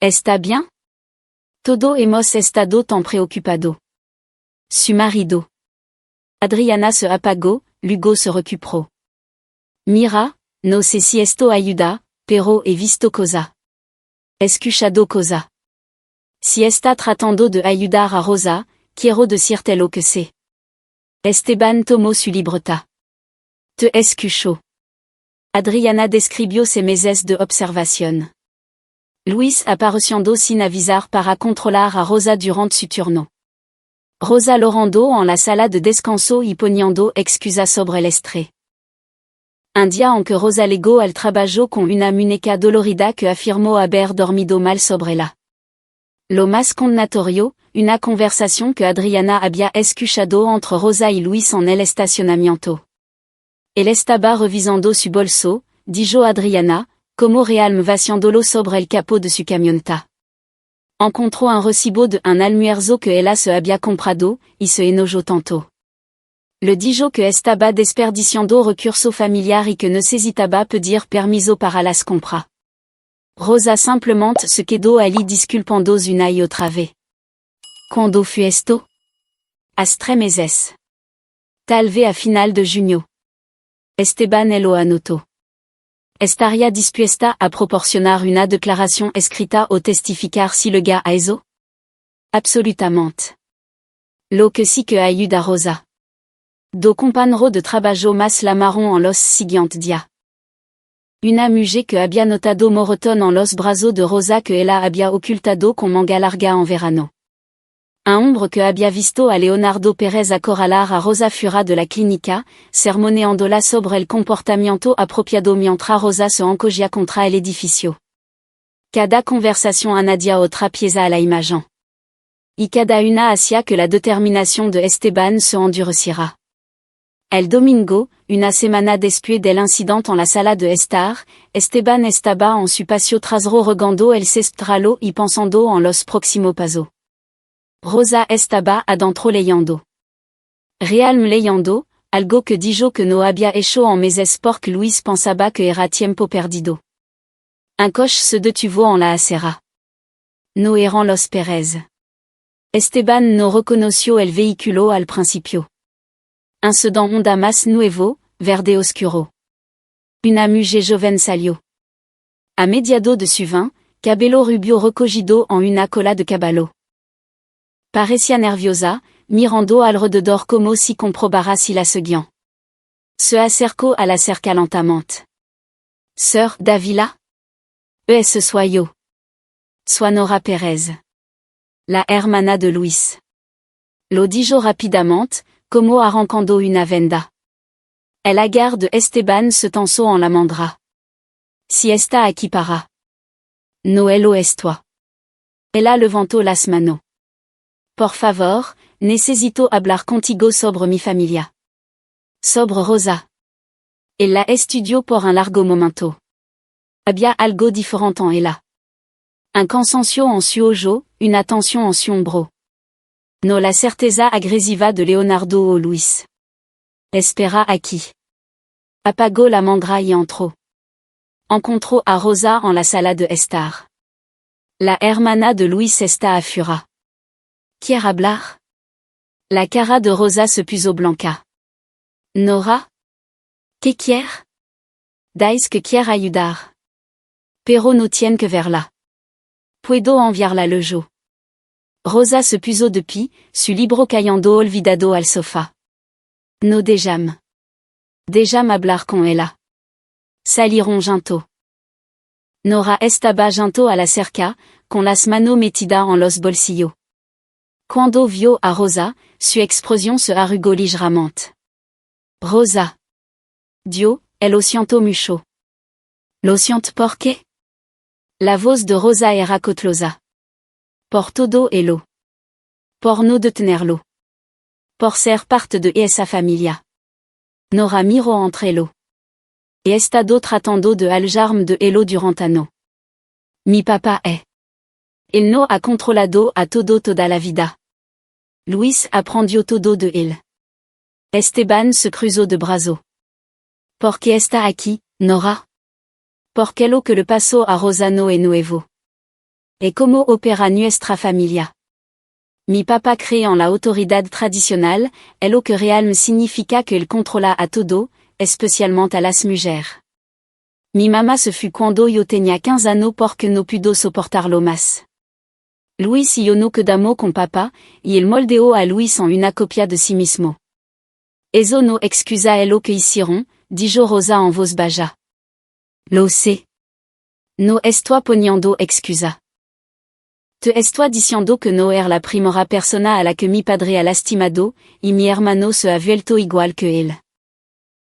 Speaker 1: ¿Está bien? Todo hemos estado tan preocupado. Su marido. Adriana se apagó, luego se recuperó. Mira, no sé si esto ayuda, pero he visto cosa. Escuchado cosa. Si está tratando de ayudar a Rosa, quiero decirte lo que sé. Esteban tomó su libreta. Te escucho. Adriana describió ses meses de observación. Luis apareciendo sin avisar para controlar a Rosa durante su turno. Rosa lorando en la sala de descanso y poniendo excusas sobre el estrés. Un día en que Rosa legó al trabajo con una muñeca dolorida que afirmó haber dormido mal sobre la. Lo más condenatorio, una conversación que Adriana había escuchado entre Rosa y Luis en el estacionamiento. Él estaba revisando su bolso, dijo Adriana, como realmente vaciándolo sobre el capó de su camioneta. Encontró un recibo de un almuerzo que ella se había comprado, y se enojó tanto. Le dijo que estaba desperdiciando recurso familiar y que necesitaba pedir permiso para las compras. Rosa simplement se quedó allí disculpando una y otra vez. Cuando fue esto? As 3 meses. Tal vez a final de junio. Esteban lo anotó. ¿Estaría dispuesta a proporcionar una declaración escrita o testificar si le gars a eso? Absolutamente. Lo que sí que ayuda a Rosa. Do compañero de trabajo más llamaron en los siguientes días. Una mujer que había notado morotón en los brazos de Rosa que ella había ocultado con manga larga en verano. Un hombre que había visto a Leonardo Pérez acorralar a Rosa fuera de la clínica, sermoneándola sobre el comportamiento apropiado mientras Rosa se encogía contra el edificio. Cada conversación añadía otra pieza a la imagen. Y cada una hacía que la determinación de Esteban se endureciera. El domingo, una semana después del incidente en la sala de estar, Esteban estaba en su patio trasero regando el césped y pensando en los próximos pasos. Rosa estaba adentro leyendo. Realmente leyendo, algo que dijo que no había hecho en meses porque Luis pensaba que era tiempo perdido. Un coche se detuvo en la acera. No eran los Pérez. Esteban no reconoció el vehículo al principio. Un sedán Honda más nuevo, verde oscuro. Una mujer joven salió. A mediado de su vin, cabello rubio recogido en una cola de caballo. Parecía nerviosa, mirando alrededor como si comprobara si la seguían. Se acercó a la cerca lentamente. Sœur Davila? Ese soy yo. Soy Nora Pérez. La hermana de Luis. Lo dijo rápidamente, como arrancando una venda. El agar de Esteban se tensó en la mandra. Si está aquí para. No lo estoy. Ella levantó las manos. Por favor, necesito hablar contigo sobre mi familia. Sobre Rosa. Ella estudió por un largo momento. Había algo diferente en ella. Un cansancio en su ojo, una tensión en su hombro. No la certeza agresiva de Leonardo o Luis. Espera aquí. Apagó la mandra y entró. Encontró a Rosa en la sala de estar. La hermana de Luis está afuera. ¿Quiere hablar? La cara de Rosa se puso blanca. Nora? ¿Qué quiere? Dice que quiere ayudar. Pero no tiene que verla. Puedo enviarla luego. Rosa se puso de pie, su libro cayendo olvidado al sofá. No déjame. Déjame hablar con ella. Salieron juntos. Nora estaba junto a la cerca, con las manos metidas en los bolsillos. Cuando vio a Rosa, su expresión se arrugó ligeramente. Rosa. Dio, lo siento mucho. Lo siento por qué? La voz de Rosa era cotlosa. Por todo lo. Por no detenerlo. Por ser parte de esa familia. Nora miró entre lo. He estado tratando de alejarme de elo durante ano. Mi papá es. Él no ha controlado a todo toda la vida. Luis aprendió todo de él. Esteban se cruzó de brazos. ¿Por qué está aquí, Nora? Porque lo que le pasó a Rosa no es nuevo. ¿Y cómo opera nuestra familia? Mi papá cree en la autoridad tradicional, lo que realmente significa que él controla a todo, especialmente a las mujeres. Mi mamá se fue cuando yo tenía 15 años porque no pudo soportarlo más. Luis y yo no quedamos con papá, y él moldeó a Luis en una copia de sí mismo. Eso no excusa lo que hicieron, dijo Rosa en voz baja. Lo sé. No estoy poniendo excusa. Te estoy diciendo que no era la primera persona a la que mi padre ha lastimado, y mi hermano se ha vuelto igual que él.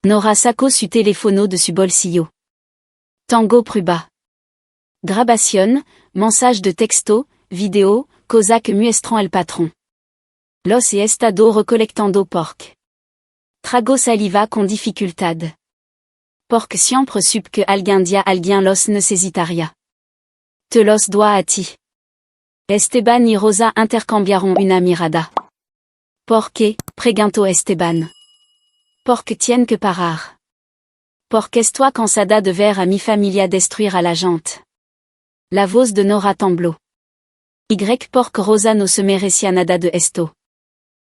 Speaker 1: Nora sacó su teléfono de su bolsillo. Tango prueba. Grabación, mensaje de texto, video, cosa que muestran el patrón. Los he estado recolectando porque. Trago saliva con dificultad. Porque siempre supe que alguien los necesitaría. Te los doy a ti. Esteban y Rosa intercambiaron una mirada. Porque, preguntó Esteban. Porque tiene que parar. Porque esto cansada de ver a mi familia destruir a la gente. La voz de Nora tembló. Porque Rosa no se merecía nada de esto.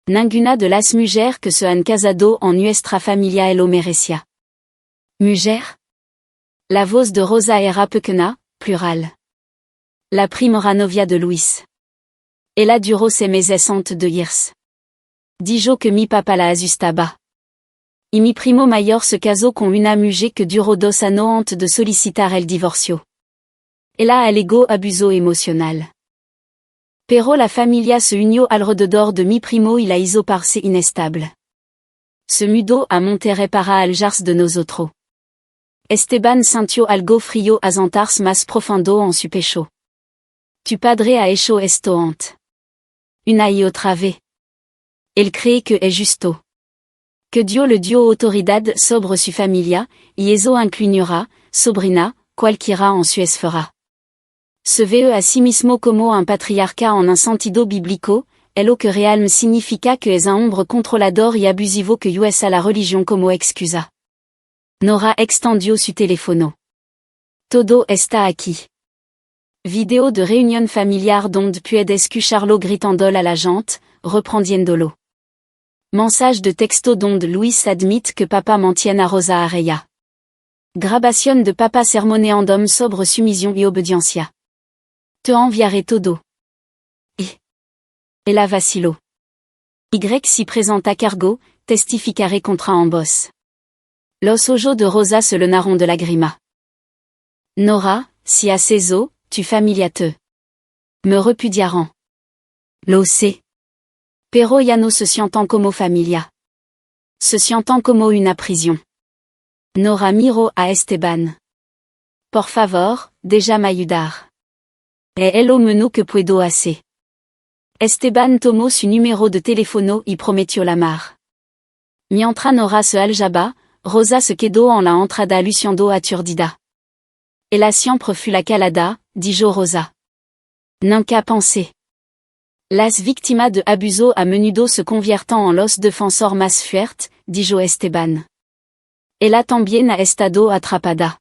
Speaker 1: Ninguna de las mujeres que se han casado en nuestra familia lo merecía. Mujer? La voz de Rosa era pequeña, plural. La primera novia de Luis. Ella duró 6 meses antes de irse. Dijo que mi papá la asustaba. Y mi primo mayor se casó con una mujer que duró 2 años antes de solicitar el divorcio. Ella alegó abuso emocional. Pero la familia se unió alrededor de mi primo y la hizo parse inestable. Se mudó a Monterrey para alejarse de nosotros. Esteban sintió algo frío asentarse más profundo en su pecho. Tu padre ha hecho esto antes. Una y otra vez. Él cree que es justo. Que Dios le dio autoridad sobre su familia, y eso inclinará, sobrina, cualquiera en su esfera. Se ve a sí mismo como un patriarca en un sentido bíblico, lo que realmente significa que es un hombre controlador y abusivo que usa la religión como excusa. Nora extendió su teléfono. Todo está aquí. Vidéo de réunion familiar donde puede escucharlo gritando a la gente, reprendiéndolo. Mensage de texto donde Luis admite que papá mantiene a Rosa a raya. Grabación de papá sermoneando sobre sumisión y obediencia. Te enviaré todo. Ella vaciló. Si presenta cargo, testificaré contra ambos. Los ojos de Rosa se llenaron de lágrimas. Nora, si haces eso, tu familia te me repudiarán. Lo sé. Pero ya no se sientan como familia. Se sientan como una prisión. Nora miró a Esteban. Por favor, déjame ayudar. Es lo menos que puedo hacer. Esteban tomó su número de teléfono y prometió llamar. Mientras Nora se aljaba, Rosa se quedó en la entrada luciendo aturdida. Ella siempre fue la calada, dijo Rosa. Nunca pensé. Las víctimas de abuso a menudo se convierten en los defensores más fuertes, dijo Esteban. Ella también ha estado atrapada.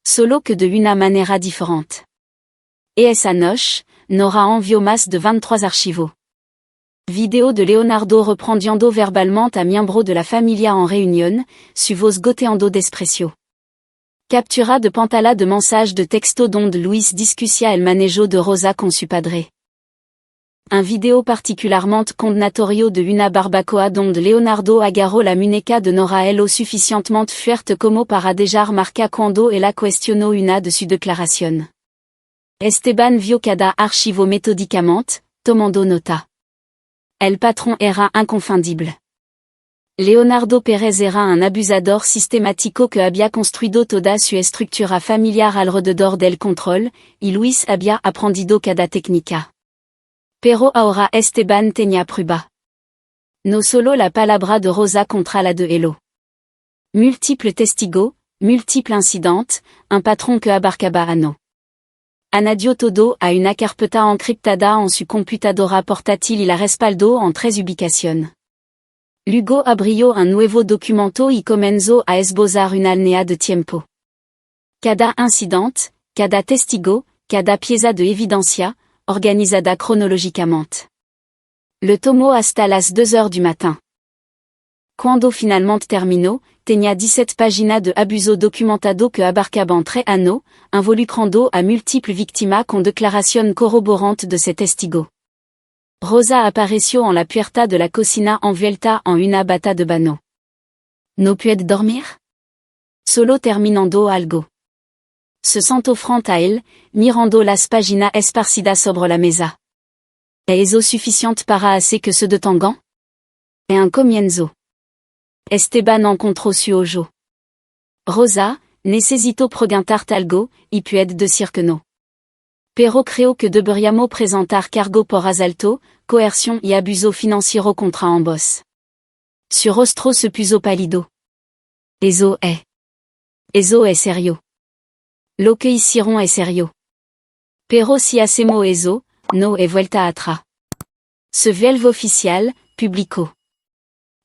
Speaker 1: Solo que de una manera diferente. Et esa noche, Nora envió más de 23 archivos. Vidéo de Leonardo reprendiendo verbalmente a miembro de la familia en réunion, su voz goteando desprecio. Captura de pantalla de mensajes de texto donde Luis discutia el manejo de Rosa con su padre. Un vidéo particularmente condenatorio de una barbacoa donde Leonardo agarró la muñeca de Nora lo suficientemente fuerte como para dejar marca cuando ella cuestionó una de sus declaraciones. Esteban vio cada archivo metódicamente, tomando nota. El patrón era inconfundible. Leonardo Pérez era un abusador sistemático que había construido toda su estructura familiar alrededor del control, y Luis había aprendido cada técnica. Pero ahora Esteban tenía prueba. No solo la palabra de Rosa contra la de Elo. Múltiples testigos, múltiples incidentes, un patrón que abarcaba a no. Añadió todo a una carpeta encriptada en su computadora portátil y la respaldó en 3 ubicaciones. Luego abrió un nuevo documento y comenzó a esbozar una línea de tiempo. Cada incidente, cada testigo, cada pieza de evidencia, organizada cronológicamente. Le tomó hasta las 2 heures du matin. Cuando finalmente terminó, tenía 17 páginas de abuso documentado que abarcaban 3 años, involucrando a múltiples víctimas con declaración corroborante de ces testigos. Rosa apareció en la puerta de la cocina envuelta en una bata de baño. ¿No puede dormir? Solo terminando algo. Se sentó frente a él, mirando las páginas esparcidas sobre la mesa. ¿Es eso suficiente para hacer que se detengan? Es un comienzo. Esteban encontró su ojo. Rosa, necesito preguntarte algo, y puede decir que no. Pero creo que deberíamos presentar cargo por asalto, coerción y abuso financiero contra ambos. Su rostro se puso pálido. Eso es serio. Lo que hicieron es serio. Pero si hacemos eso, no e vuelta atra. Se vuelve oficial, publico.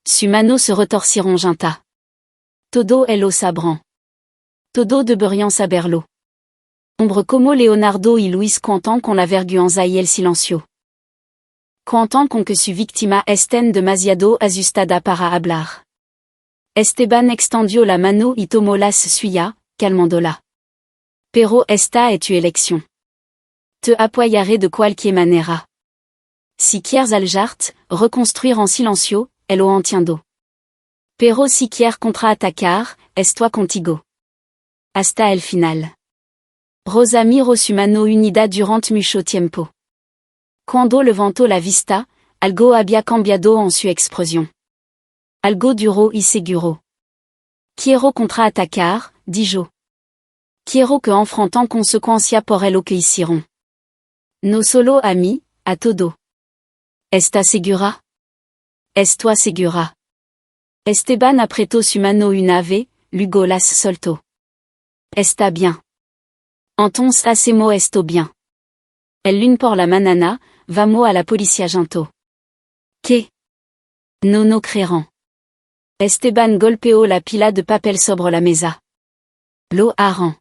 Speaker 1: Su mano se retorciront junta. Todo ello sabran. Todo deberian saberlo. Hombre como Leonardo y Luis cuentan con la vergüenza y el silencio. Cuentan con que su víctima estén demasiado asustada para hablar. Esteban extendió la mano y tomó las suya, calmándola. Pero esta es tu elección. Te apoyaré de cualquier manera. Si quieres aljart, reconstruire en silencio, el lo entiendo. Pero si quieres contraatacar, estoy contigo. Hasta el final. Rosa miró su mano unida durante mucho tiempo. Cuando levantó la vista, algo había cambiado en su expresión. Algo duro y seguro. Quiero contraatacar, dijo. Quiero que enfrentan consecuencia por el lo que hicieron. No solo a mí, a todo. ¿Estás segura? Estoy segura. Esteban apretó su mano una vez, luego las soltó. Está bien. Entonces hacemos esto bien. El lune por la manana, vamos a la policía junto. ¿Qué? No creerán. Esteban golpeó la pila de papel sobre la mesa. Lo harán.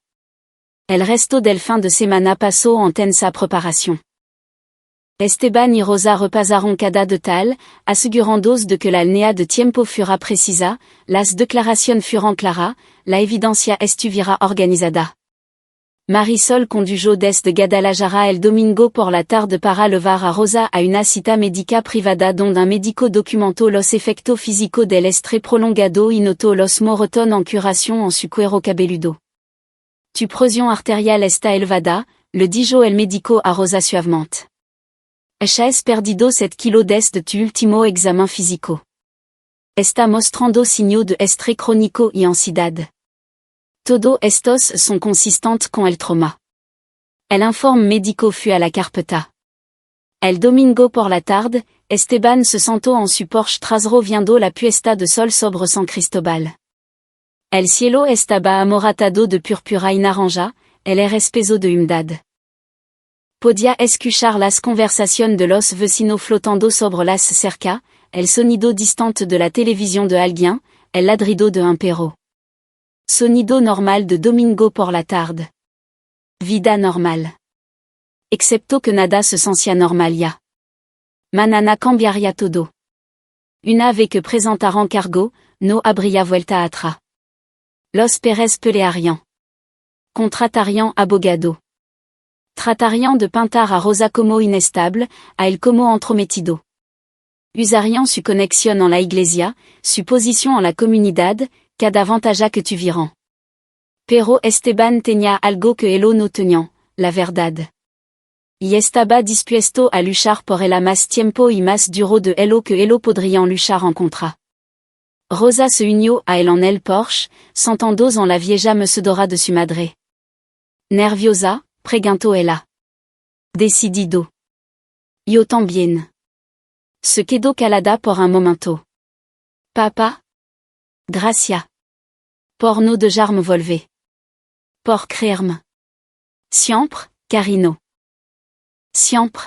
Speaker 1: El resto del fin de semana pasó en tensa preparación. Esteban y Rosa repasaron cada detalle, asegurándose de que la línea de tiempo fuera precisa, las declaraciones fueran claras, la evidencia estuviera organizada. Marisol condujo desde Guadalajara el domingo por la tarde para llevar a Rosa a una cita médica privada donde un médico documentó los efectos físicos del estrés prolongado y notó los moretones en curación en su cuero cabelludo. Tu presión arterial está elevada, le dijo el médico a Rosa suavemente. Has perdido 7 kilos desde tu último examen físico. Está mostrando signos de estrés crónico y ansiedad. Todos estos son consistentes con el trauma. El informe médico fue a la carpeta. El domingo por la tarde, Esteban se sentó en su Porsche trasero viendo la puesta de sol sobre San Cristóbal. El cielo estaba amoratado de púrpura y naranja, el aire espeso de humedad. Podía escuchar las conversaciones de los vecinos flotando sobre las cercas, el sonido distante de la televisión de alguien, el ladrido de un perro. Sonido normal de domingo por la tarde. Vida normal. Excepto que nada se sentía normal ya. Manana cambiaría todo. Una vez que presentaron cargo, no habría vuelta atrás. Los Pérez pelearían. Contratarían abogado. Tratarían de pintar a Rosa como inestable, a él como entrometido. Usarían su conexión en la iglesia, su posición en la comunidad, cada ventaja que tuvieran. Pero Esteban tenía algo que ellos no tenían, la verdad. Y estaba dispuesto a luchar por ella más tiempo y más duro de ello que ellos podrían luchar en contra. Rosa se unió a él en el Porsche, sentándose en la vieja mecedora de su madre. Nerviosa, preguntó ella. Decidido. Yo también. Se quedó calada por un momento. Papa? Gracias. Por no dejarme volver. Por creerme. Siempre, Carino. Siempre.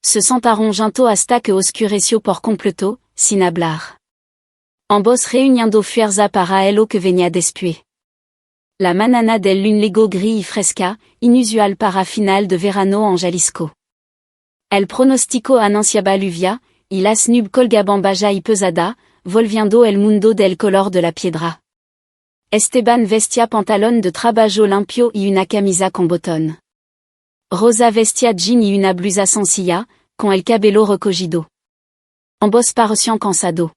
Speaker 1: Se sentaron juntos hasta que oscureció por completo, sin hablar. Ambos reuniendo fuerza para ello que venía después. La manana del lune lego gris y fresca, inusual para final de verano en Jalisco. El pronóstico anunciaba lluvia, y las nubes colgaban baja y pesada, volviendo el mundo del color de la piedra. Esteban vestía pantalón de trabajo limpio y una camisa con botón. Rosa vestía jean y una blusa sencilla, con el cabello recogido. Ambos parecían cansados.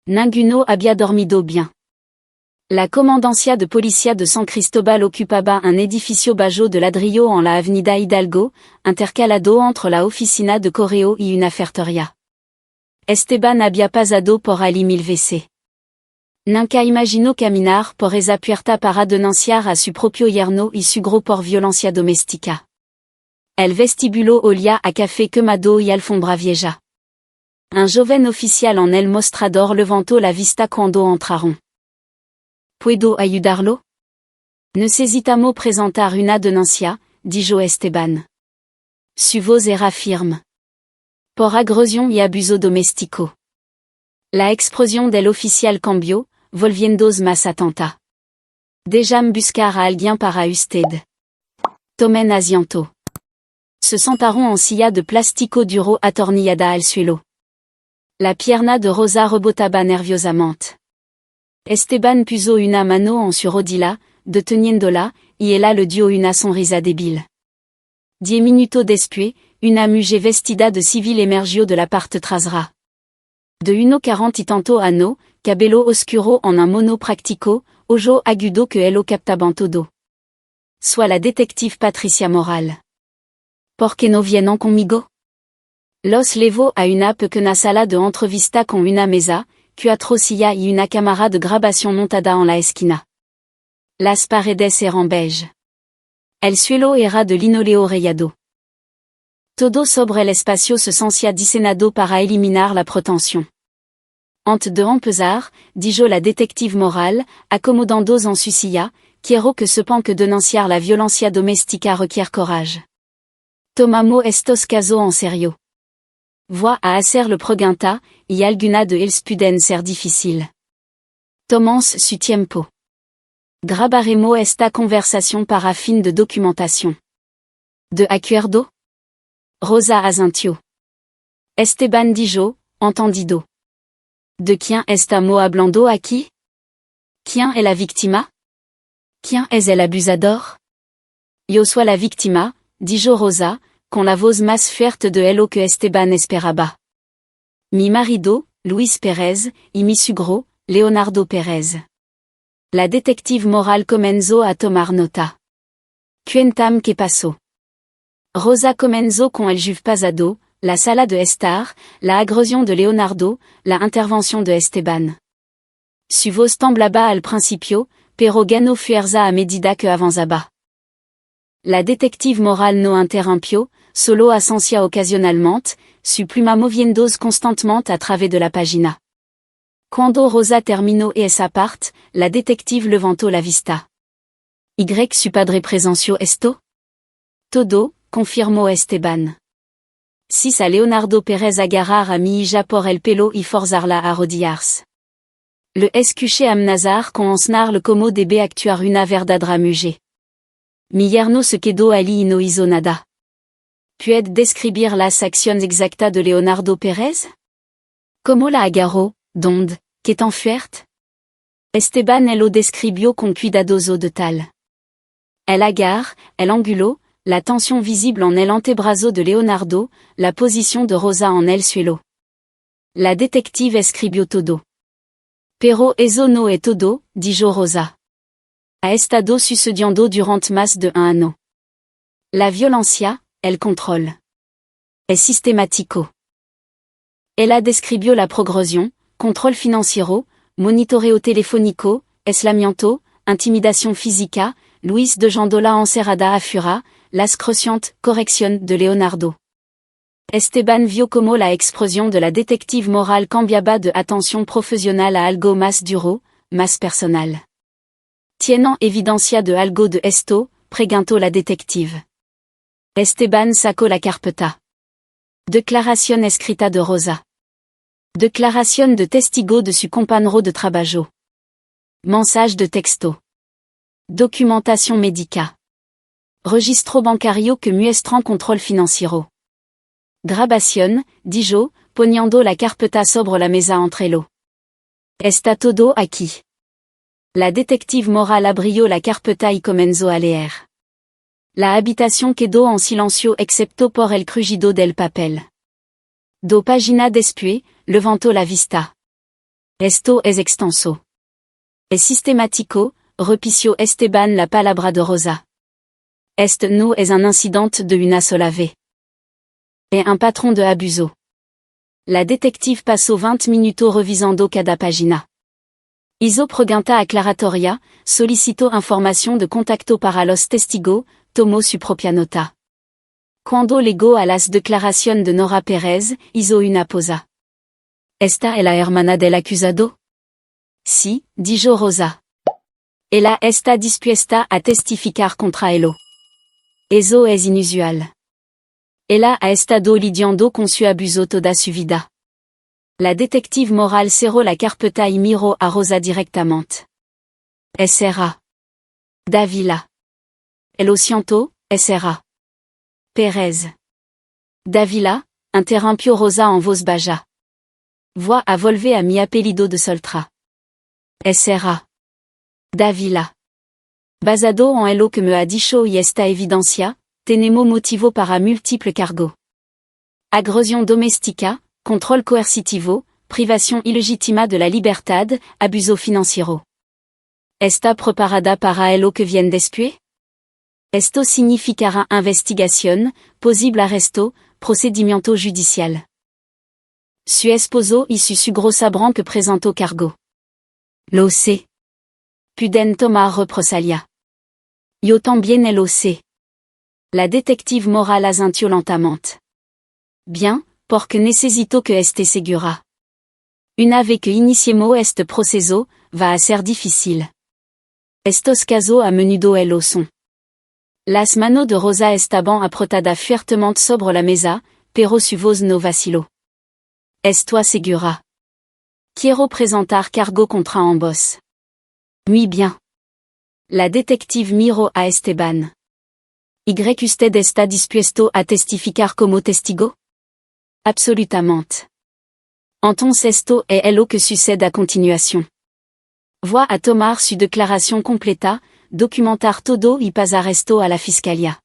Speaker 1: Ninguno había dormido bien. La comandancia de policía de San Cristóbal ocupaba un edificio bajo de ladrillo en la avenida Hidalgo, intercalado entre la oficina de correo y una ferretería. Esteban había pasado por allí 1000 veces. Nunca imaginó caminar por esa puerta para denunciar a su propio yerno y su gro por violencia doméstica. El vestíbulo olía a café quemado y alfombra vieja. Un joven oficial en el mostrador levantó la vista cuando entraron. ¿Puedo ayudarlo? Necesitamos presentar una denuncia, dijo Esteban. Suvos era firme. Por agresion y abuso domestico. La expression del oficial cambio, volviendos más atenta. Dejam buscar a alguien para usted. Tomen asiento. Se sentaron en silla de plástico duro atornillada al suelo. La pierna de Rosa rebotaba nerviosamente. Esteban puso una mano en su rodilla, deteniéndola, y ella le dio una sonrisa débil. 10 minutos después, una mujer vestida de civil emergió de la parte trasera. De 1:40 y tanto anno, cabello oscuro en un mono práctico, ojo agudo que ello captaban todo. Soit la détective Patricia Moral. ¿Por qué no vienen conmigo? Los levo a una pequeña sala de entrevista con una mesa, cuatro sillas y una cámara de grabación montada en la esquina. Las paredes eran beige. El suelo era de linoleo rayado. Todo sobre el espacio se sentía diseñado para eliminar la pretensión. Ante de empezar, dijo la détective Moral, acomodando en su silla, quiero que sepan que denunciar la violencia doméstica requiere courage. Tomamos estos casos en serio. Voy a hacer le pregunta, y alguna de ellos pueden ser difícil. Tomamos su tiempo. Grabaremos esta conversación para fin de documentación. ¿De acuerdo? Rosa asintió. Esteban dijo, entendido. ¿De quién estamos hablando aquí? ¿Quién es la víctima? ¿Quién es el abusador? Yo soy la víctima, dijo Rosa, con la voz más fuerte de lo que Esteban esperaba. Mi marido, Luis Pérez, y mi suegro, Leonardo Pérez. La détective Moral comenzó a tomar nota. Cuéntame qué pasó. Rosa comenzó con el juge pasado, la sala de estar, la agresión de Leonardo, la intervención de Esteban. Su voz temblaba al principio, pero ganó fuerza a medida que avanzaba. La détective Moral no interrumpió, solo asentia ocasionalmente, su pluma moviéndose constantemente a través de la página. Cuando Rosa terminó esa parte, la détective levantó la vista. ¿Y su padre presenció esto? Todo, confirmó Esteban. Sis a Leonardo Pérez agarrar a mi hija por el pelo y forzarla a arrodillarse. Le escuché amenazar con enseñarle cómo debe actuar una verdadera mujer. Mi yerno se quedó allí y no hizo nada. ¿Puede describir las acciones exactas de Leonardo Pérez? ¿Cómo la agarró? ¿Dónde? ¿Qué tan fuerte? Esteban lo describió con cuidadoso detalle. El agarre, el anguló, la tension visible en el antebrazo de Leonardo, la posición de Rosa en el suelo. La détective escribió todo. Pero eso no es todo, dijo Rosa. Ha estado sucediendo durante más de un año. La violencia, el control. Es sistemático. Ella describió la progresión, control financiero, monitoreo telefónico, aislamiento, intimidación física, Luis de Jandola encerrada a Fura, las crecientes corrección de Leonardo. Esteban vio como la expresión de la détective Moral cambiaba de atención profesional a algo más duro, más personal. ¿Tienen evidencia de algo de esto? Preguntó la detective. Esteban sacó la carpeta. Declaración escrita de Rosa. Declaración de testigo de su compañero de trabajo. Mensage de texto. Documentación médica. Registro bancario que muestran control financiero. Grabación, dijo, poniendo la carpeta sobre la mesa entre ellos. Está todo aquí. La détective Moral abrió la carpeta y comenzó a leer. La habitación quedó en silencio excepto por el crujido del papel. Do página después, levantó la vista. Esto es extenso. Es sistemático, repició Esteban la palabra de Rosa. Este no es un incidente de una sola vez. Es un patrón de abuso. La détective pasó 20 minutos revisando cada página. Hizo pregunta aclaratoria, solicitó información de contacto para los testigos, tomó su propia nota. Cuando llegó a las declaraciones de Nora Pérez, hizo una pausa. ¿Esta es la hermana del acusado? Sí, dijo Rosa. Ella está dispuesta a testificar contra él. Eso es inusual. Ella a estado lidiando con su abuso toda su vida. La détective morale cerró la carpeta y miró a Rosa directamente. Sra. Davila. El lo siento, Sra. Pérez. Davila, interrumpió Rosa en voz baja. Voix a volver a mi apellido de soltra. Sra. Davila. Basado en lo que me ha dicho y esta evidencia, tenemos motivo para múltiple cargo. Agresión doméstica, control coercitivo, privación ilegítima de la libertad, abuso financiero. ¿Está preparada para lo que viene después? Esto significará investigación, posible arresto, procedimiento judicial. Su esposo y su suegro sabrán que presentó cargo. Lo sé. Pueden tomar represalia. Yo también lo sé. La détective morale asintió lentamente. Bien, porque necesito que esté segura. Una vez que iniciemos este proceso, va a ser difícil. Estos casos a menudo lo son. Las manos de Rosa estaban apretadas fuertemente sobre la mesa, pero su voz no vaciló. Estoy segura. Quiero presentar cargo contra ambos. Muy bien. La détective miró a Esteban. ¿Y usted está dispuesto a testificar como testigo? Absolutamente. Entonces esto es lo que sucede a continuación. Voy a tomar su declaración completa, documentar todo y pasar esto a la fiscalía.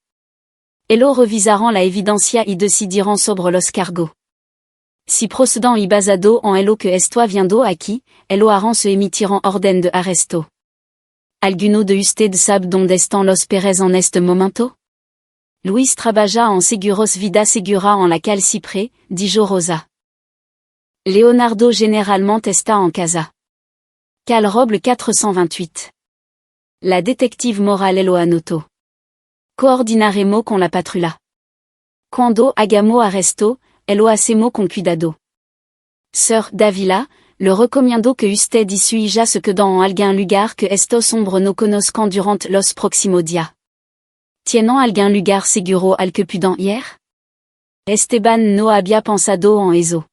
Speaker 1: Ellos revisarán la evidencia y decidirán sobre los cargos. Si procedant y basado en lo que estoy viendo aquí, ellos harán se emitirán orden de arresto. ¿Alguno de ustedes sabe dónde están los Pérez en este momento? Luis trabaja en seguros vida segura en la calle Cyprès, dijo Rosa. Leonardo generalmente está en casa. Cal Roble 428. La détective morale lo anotó. Coordinaremos con la patrulla. Cuando hagamos arresto, lo hacemos con cuidado. Sir Davila, le recomiendo que usted y su hija se queden en algún lugar que estos hombres no conozcan durante los próximos días. ¿Tienen algún lugar seguro al que puedan ir? Esteban no había pensado en eso.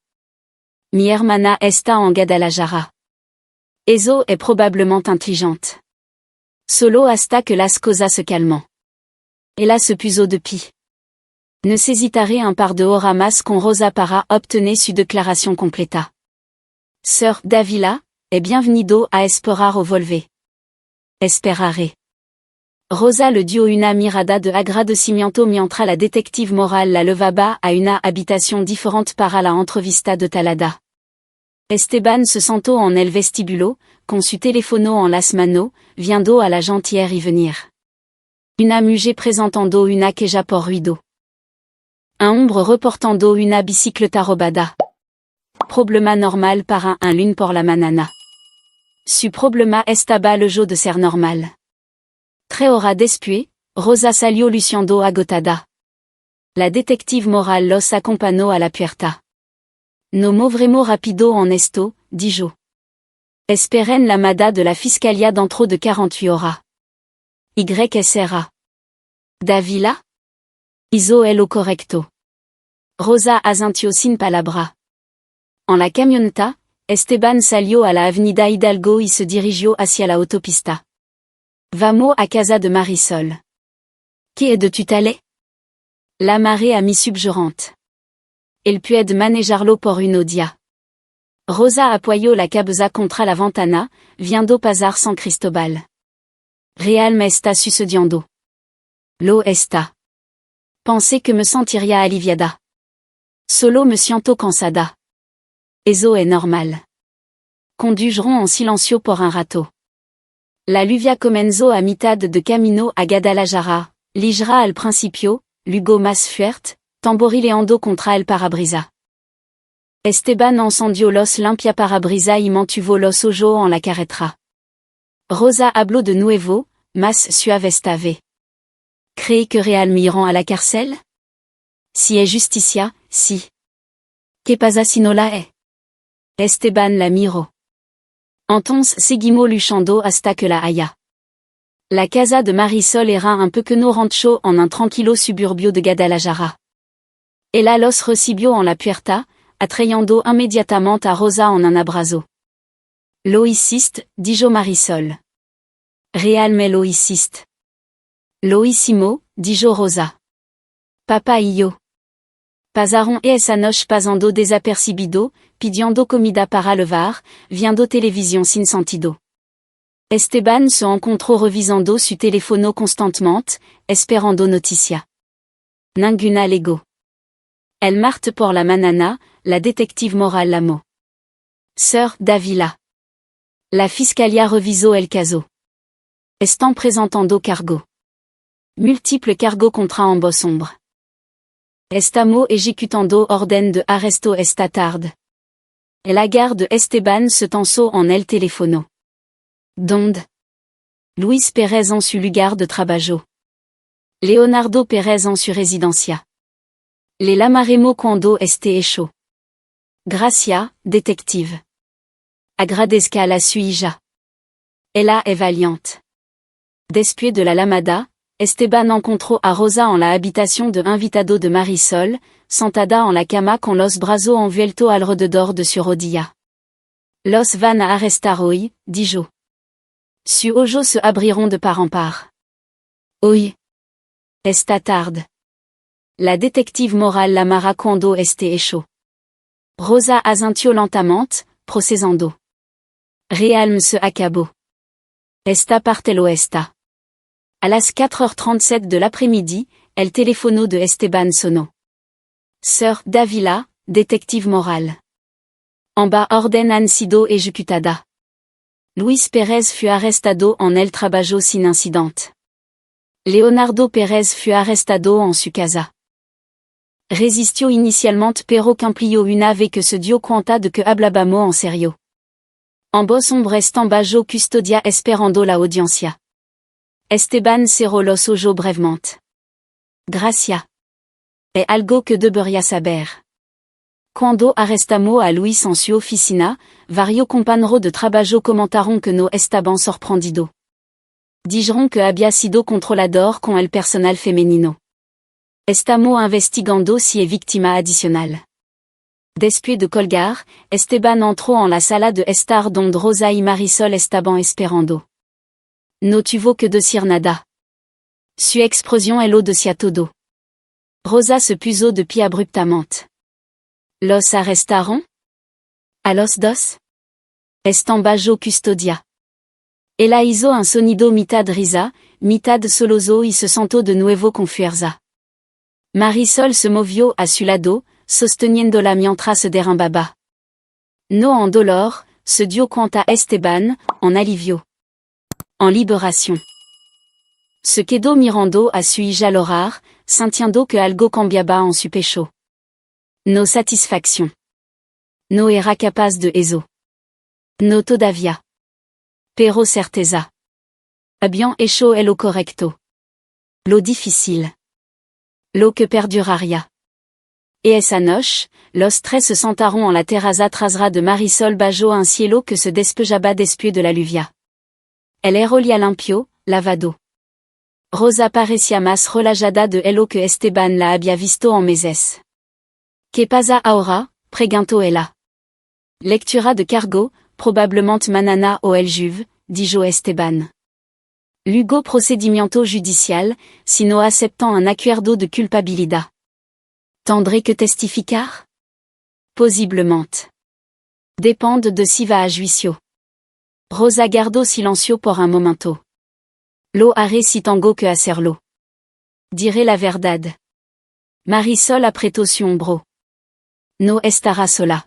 Speaker 1: Mi hermana está en Guadalajara. Eso es probablemente inteligente. Solo hasta que las cosas se calmen. Ella se puso de pie. Necesitaré un par de horas más con Rosa para obtener su declaración completa. Sir Davila, es bienvenido a esperar o volver. Esperaré. Rosa le dio una mirada de agradecimiento mientras la détective morale la levaba a una habitación diferente para la entrevista de Talada. Esteban se sentó en el vestibulo, con su teléfono en las manos, viendo a la gentière y venir. Una mujer presentando una queja por ruido. Un hombre reportando una bicicleta robada. Problema normal para un lune por la manana. Su problema estaba le jeu de ser normal. 3 horas después, Rosa salió luciendo agotada. La détective morale los acompañó a la puerta. No movremos rápido en esto, dijo. Esperen la llamada de la fiscalía dentro de 48 horas. Y será. Davila? Hizo lo correcto. Rosa asintió sin palabra. En la camioneta, Esteban salió a la avenida Hidalgo y se dirigió hacia la autopista. Vamos a casa de Marisol. ¿Qué es de tu talé? La marée a mis subjurante. El puede manejarlo por un día. Rosa apoyó la cabeza contra la ventana, viendo pasar San Cristóbal. Real me está sucediendo. Lo está. Pensé que me sentiría aliviada. Solo me siento cansada. Eso es normal. Conduirons en silencio por un rato. La lluvia comenzó a mitad de camino a Guadalajara, ligerá al principio, luego más fuerte, tamborileando contra el parabrisa. Esteban encendió los limpiaparabrisas y mantuvo los ojos en la carretera. Rosa habló de nuevo, más suave esta vez. ¿Cree que real me irán a la cárcel? Si es justicia, sí. ¿Qué pasa si no la es? Esteban la miró. Entonces seguimos luchando hasta que la haya. La casa de Marisol era un pequeño rancho en un tranquilo suburbio de Guadalajara. Ella los recibió en la puerta, atrayendo inmediatamente a Rosa en un abrazo. Lo hiciste, dijo Marisol. Realmente lo hiciste. Lo hicimos, dijo Rosa. Papá y yo. Pasaron esa noche pasando desapercibido, pidiendo comida para levar, viendo televisión sin sentido. Esteban se encontró revisando su teléfono constantemente, esperando noticia. Ninguna llegó. Elle Marthe por la manana, la détective morale l'amó. Sœur Davila. La fiscalia revisó el caso. Están presentando cargo. Multiples cargos contra ambos sombre. Estamos ejecutando orden de arresto esta tarde. El agar de Esteban se tensó en el teléfono. Donde? Luis Pérez en su lugar de trabajo. Leonardo Pérez en su residencia. Le lamaremos cuando esté hecho. Gracia, détective. Agradezca la suya. Ella es valiente. Después de la lamada, Esteban encontró a Rosa en la habitación de invitado de Marisol, sentada en la cama con los brazos envueltos alrededor de su rodilla. Los van a arrestar hoy, dijo. Sus ojos se abrieron de par en par. Hoy. Esta tarde. La détective morale l'amarra cuando esté hecho. Rosa asintió lentamente, procesando. Realme se acabó. Esta parte lo está. À las 4h37 de l'après-midi, el teléfono de Esteban sonó. Sœur Davila, détective morale. En bas orden han sido ejecutada. Luis Pérez fut arrestado en el trabajo sin incidente. Leonardo Pérez fut arrestado en su casa. Resistió inicialmente pero cumplió una vez que se dio cuenta de que hablábamos en serio. Ambos hombres están bajo custodia esperando la audiencia. Esteban cerró los ojos brevemente. Gracia. Es algo que debería saber. Cuando arrestamos a Luis en su oficina, varios compañeros de trabajo comentaron que no estaban sorprendidos. Dijeron que había sido controlador con el personal femenino. Estamos investigando si es víctima adicional. Después de colgar, Esteban entró en la sala de estar donde Rosa y Marisol estaban esperando. No tuvo que decir nada. Su expresión lo decía todo. Rosa se puso de pie abruptamente. ¿Los arrestaron? ¿A los dos? Están bajo custodia. Ella hizo un sonido mitad risa, mitad soloso y se sentó de nuevo con fuerza. Marisol se movió a su lado, sosteniéndola mientras se derrumbaba. No en dolor, se dio cuenta Esteban, en alivio. En liberación. Se quedó mirando a su hija llorar, sintiendo que algo cambiaba en su pecho. No satisfacción. No era capaz de eso. No todavía. Pero certeza. Habían hecho lo correcto. Lo difícil. Lo que perduraría. Et esa noche, los tres se sentaron en la terraza trasera de Marisol bajo un cielo que se despejaba después de la lluvia. El era limpio, lavado. Rosa parecía más relajada de lo que Esteban la había visto en meses. ¿Qué pasa ahora? Preguntó ella. Lectura de cargo, probablemente manana o el juve, dijo Esteban. Luego procedimiento judicial, si no aceptan un acuerdo de culpabilidad. Tendré que testificar? Posiblemente. Depende de si va a juicio. Rosa guardó silencio por un momento. Lo haré si tengo que hacerlo. Diré la verdad. Marisol apretó su hombro. No estará sola.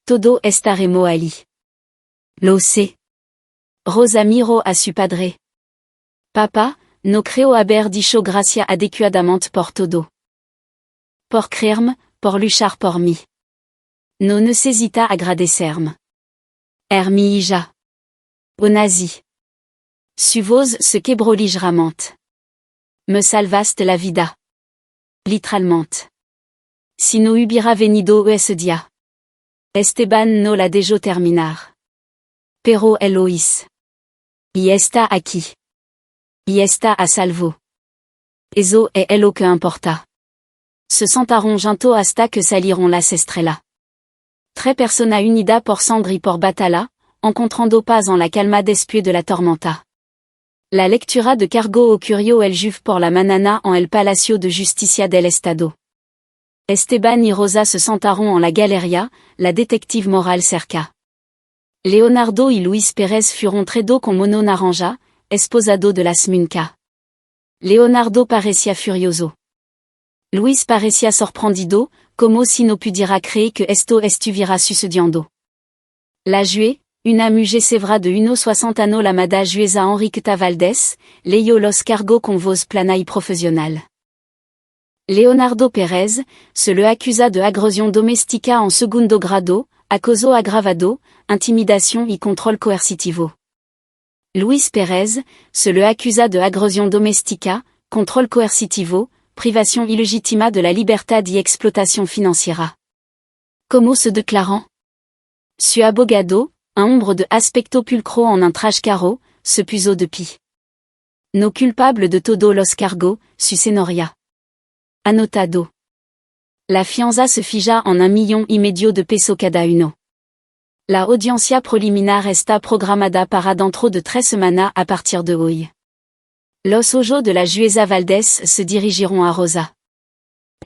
Speaker 1: Todo estaremos allí. Lo sé. Rosa miró a su padre. Papá, no creo haber dicho gracia adecuadamente por todo. Por creerme, por luchar por mí. No necesita agradecerme. Mi hija. Onasi. Su voz se quebró ligeramente. Me salvaste la vida. Literalmente. Si no hubiera venido ese día. Esteban no la dejó terminar. Pero él lo hizo. Y está aquí. Y está a salvo. Eso es lo que importa. Se sentaron junto hasta que salieron las estrellas. Tres persona unida por sangre y por batalla, encontrando paz en la calma después de la tormenta. La lectura de cargo ocurrió el jueves por la mañana en el Palacio de Justicia del Estado. Esteban y Rosa se sentaron en la galería, la detective morale cerca. Leonardo y Luis Pérez fueron traídos con mono naranja, esposado de las Munca. Leonardo parecía furioso. Luis parecía sorprendido, como si no pudiera creer que esto estuviera sucediendo. La juez, una mujer severa de 1,60 años llamada Jueza Enriqueta Valdés, leyó los cargos con voz plana y profesional. Leonardo Pérez, se le acusa de agresión doméstica en segundo grado, acoso agravado, intimidation y control coercitivo. Luis Pérez, se le acusa de agresión doméstica, control coercitivo, privation illégitime de la libertad y explotación financiera. Como se declarant? Su abogado, un hombre de aspecto pulcro en un traje caro, se puso de pie. No culpable de todo los cargos, su señoría. Anotado. La fianza se fija en 1,5 millones de pesos cada uno. La audiencia preliminar está programada para dentro de 3 semanas a partir de hoy. Los ojos de la jueza Valdés se dirigiront a Rosa.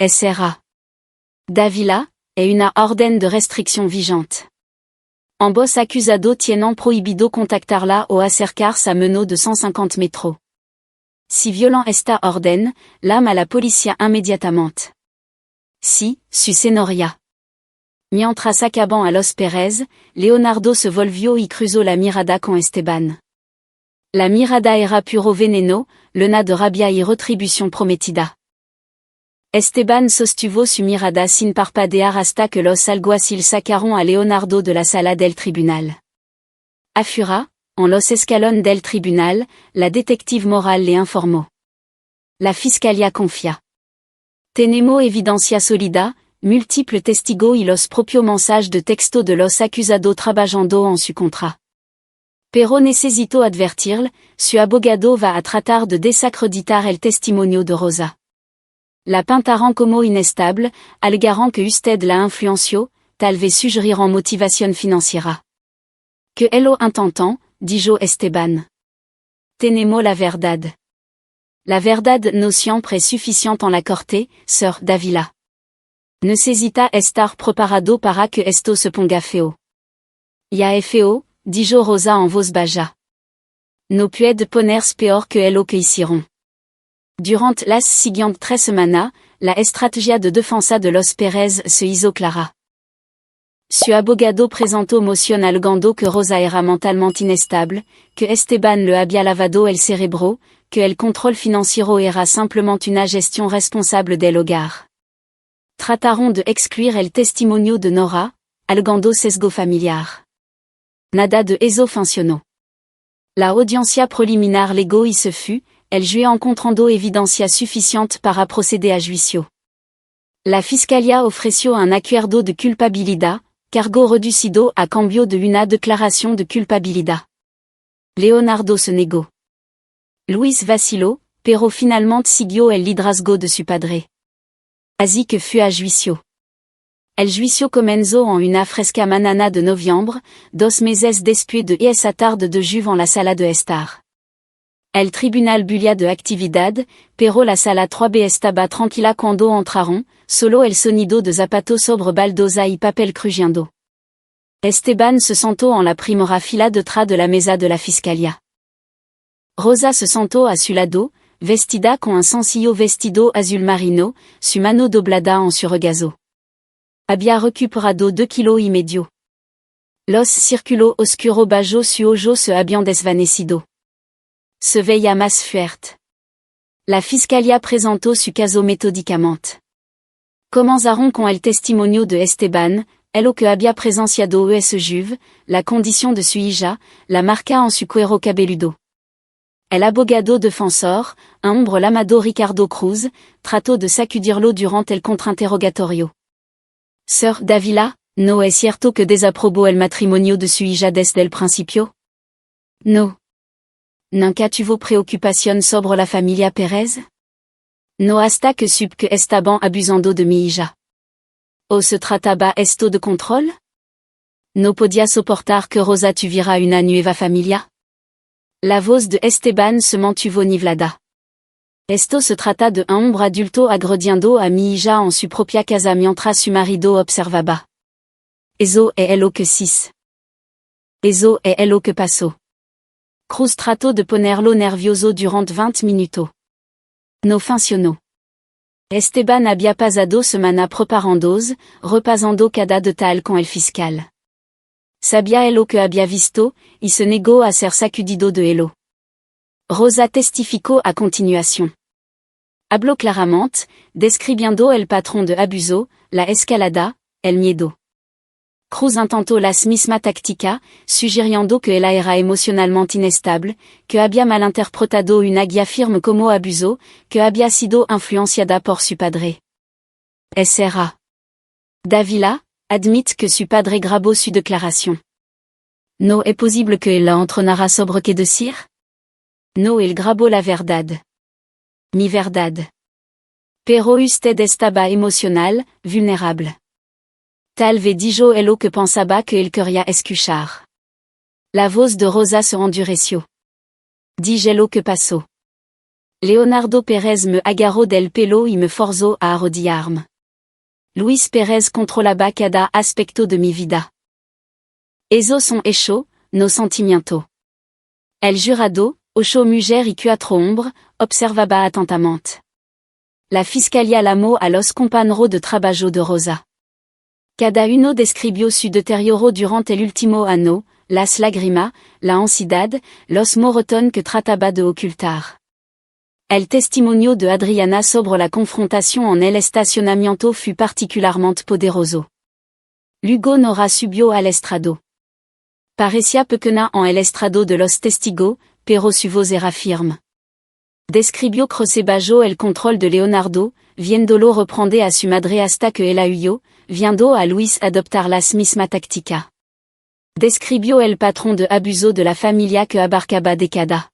Speaker 1: Sra. Dávila, et una orden de restriction vigente. Ambos acusados tienen prohibido contactarla o acercarse a menos de 150 metros. Si violent esta orden, llama a la policía inmediatamente. Si, su señoría. Mientras acaban a los Pérez, Leonardo se volvió y cruzó la mirada con Esteban. La mirada era puro veneno, llena de rabia y retribución prometida. Esteban sostuvo su mirada sin parpadear hasta que los alguaciles sacaron a Leonardo de la sala del tribunal. Afura, en los escalones del tribunal, la detective morale le informó. La fiscalía confía. Tenemos evidencia sólida, múltiples testigos y los propios mensajes de texto de los acusados trabajando en su contra. Pero necesito advertirle, su abogado va a tratar de desacreditar el testimonio de Rosa. La pintarán como inestable, alegarán que usted la influenció, tal vez sugerirán motivación financiera. Que lo intentan, dijo Esteban. Tenemos la verdad. La verdad no siempre es suficiente en la corte, Sr. Dávila. Necesita estar preparado para que esto se ponga feo. Ya es feo, dijo Rosa en voz baja. No puede ponerse peor que lo que hicieron. Durant las siguientes 3 semanas, la estrategia de defensa de los Pérez se hizo clara. Su abogado presentó moción alegando que Rosa era mentalmente inestable, que Esteban le había lavado el cerebro, que el control financiero era simplemente una gestión responsable del hogar. Trataron de excluir el testimonio de Nora, alegando sesgo familiar. Nada de eso funcionó. La audiencia preliminar llegó y se fut, el juez encontrando evidencia suficiente para proceder a juicio. La fiscalía ofreció un acuerdo de culpabilidad, cargo reducido a cambio de una declaración de culpabilidad. Leonardo se negó. Luis vaciló, pero finalmente siguió el liderazgo de su padre. Así que fue a juicio. El juicio comenzó en una fresca mañana de noviembre, 2 meses después de esa tarde de lluvia en la sala de estar. El tribunal bulla de actividad, pero la sala 3B estaba tranquila cuando entraron, solo el sonido de zapatos sobre baldosa y papel crujiendo. Esteban se sentó en la primera fila detrás de la mesa de la fiscalía. Rosa se sentó a su lado, vestida con un sencillo vestido azul marino, su mano doblada en su regazo. Había recuperado 2,5 kilos. Los círculos oscuros bajo su ojo se habían desvanecido. Se veía más fuerte. La fiscalía presentó su caso metódicamente. Comenzaron con el testimonio de Esteban, lo que había presenciado ese jueves, la condición de su hija, la marca en su cuero cabelludo. El abogado defensor, un hombre llamado Ricardo Cruz, trató de sacudirlo durante el contrainterrogatorio. Sr. Dávila, ¿no es cierto que desaprobó el matrimonio de su hija desde el principio? No. Nunca tuvo preocupación sobre la familia Pérez? No hasta que sub que estaban abusando de mi hija. O se trataba esto de control? No podía soportar que Rosa tuviera una nueva familia? La voz de Esteban se mantuvo nivelada. Esto se trata de un hombre adulto agrediendo a mi hija en su propia casa mientras su marido observaba. Eso es lo que sis. Eso es lo que pasó. Cruz trató de ponerlo nervioso durante 20 minutos. No funcionó. Esteban había pasado semana preparándose, repasando cada detalle con el fiscal. Sabía lo que había visto, y se negó a ser sacudido de ello. Rosa testificó a continuación. Habló claramente, describiendo el patrón de abuso, la escalada, el miedo. Cruz intentó la misma táctica, sugiriendo que ella era emocionalmente inestable, que había malinterpretado una guía firme como abuso, que había sido influenciada por su padre. Sra. Davila admite que su padre grabó su declaración. No es posible que ella entrenara sobre qué decir? No, él grabó la verdad. Mi verdad. Pero usted estaba emocional, vulnerable. Tal vez dijo lo que pensaba que él quería escuchar. La voz de Rosa se endureció. Dije lo que pasó. Leonardo Pérez me agarró del pelo y me forzó a arrodillarme. Luis Pérez controlaba cada aspecto de mi vida. Esos son hechos, no sentimientos. El jurado, ocho mujer y cuatro hombre, observaba atentamente. La fiscalía llamó a los compañeros de trabajo de Rosa. Cada uno describió su deterioro durante el último año, las lágrimas, la ansiedad, los moretones que trataba de ocultar. El testimonio de Adriana sobre la confrontación en el estacionamiento fut particularmente poderoso. Luego Nora subió al estrado. Parecía pequeña en el estrado de los testigos, pero su voz era firme. Describió que bajo el control de Leonardo, viéndolo reprender a su madre hasta que ella huyó, viendo a Luis adoptar la misma táctica. Describió el patrón de abuso de la familia que abarcaba décadas.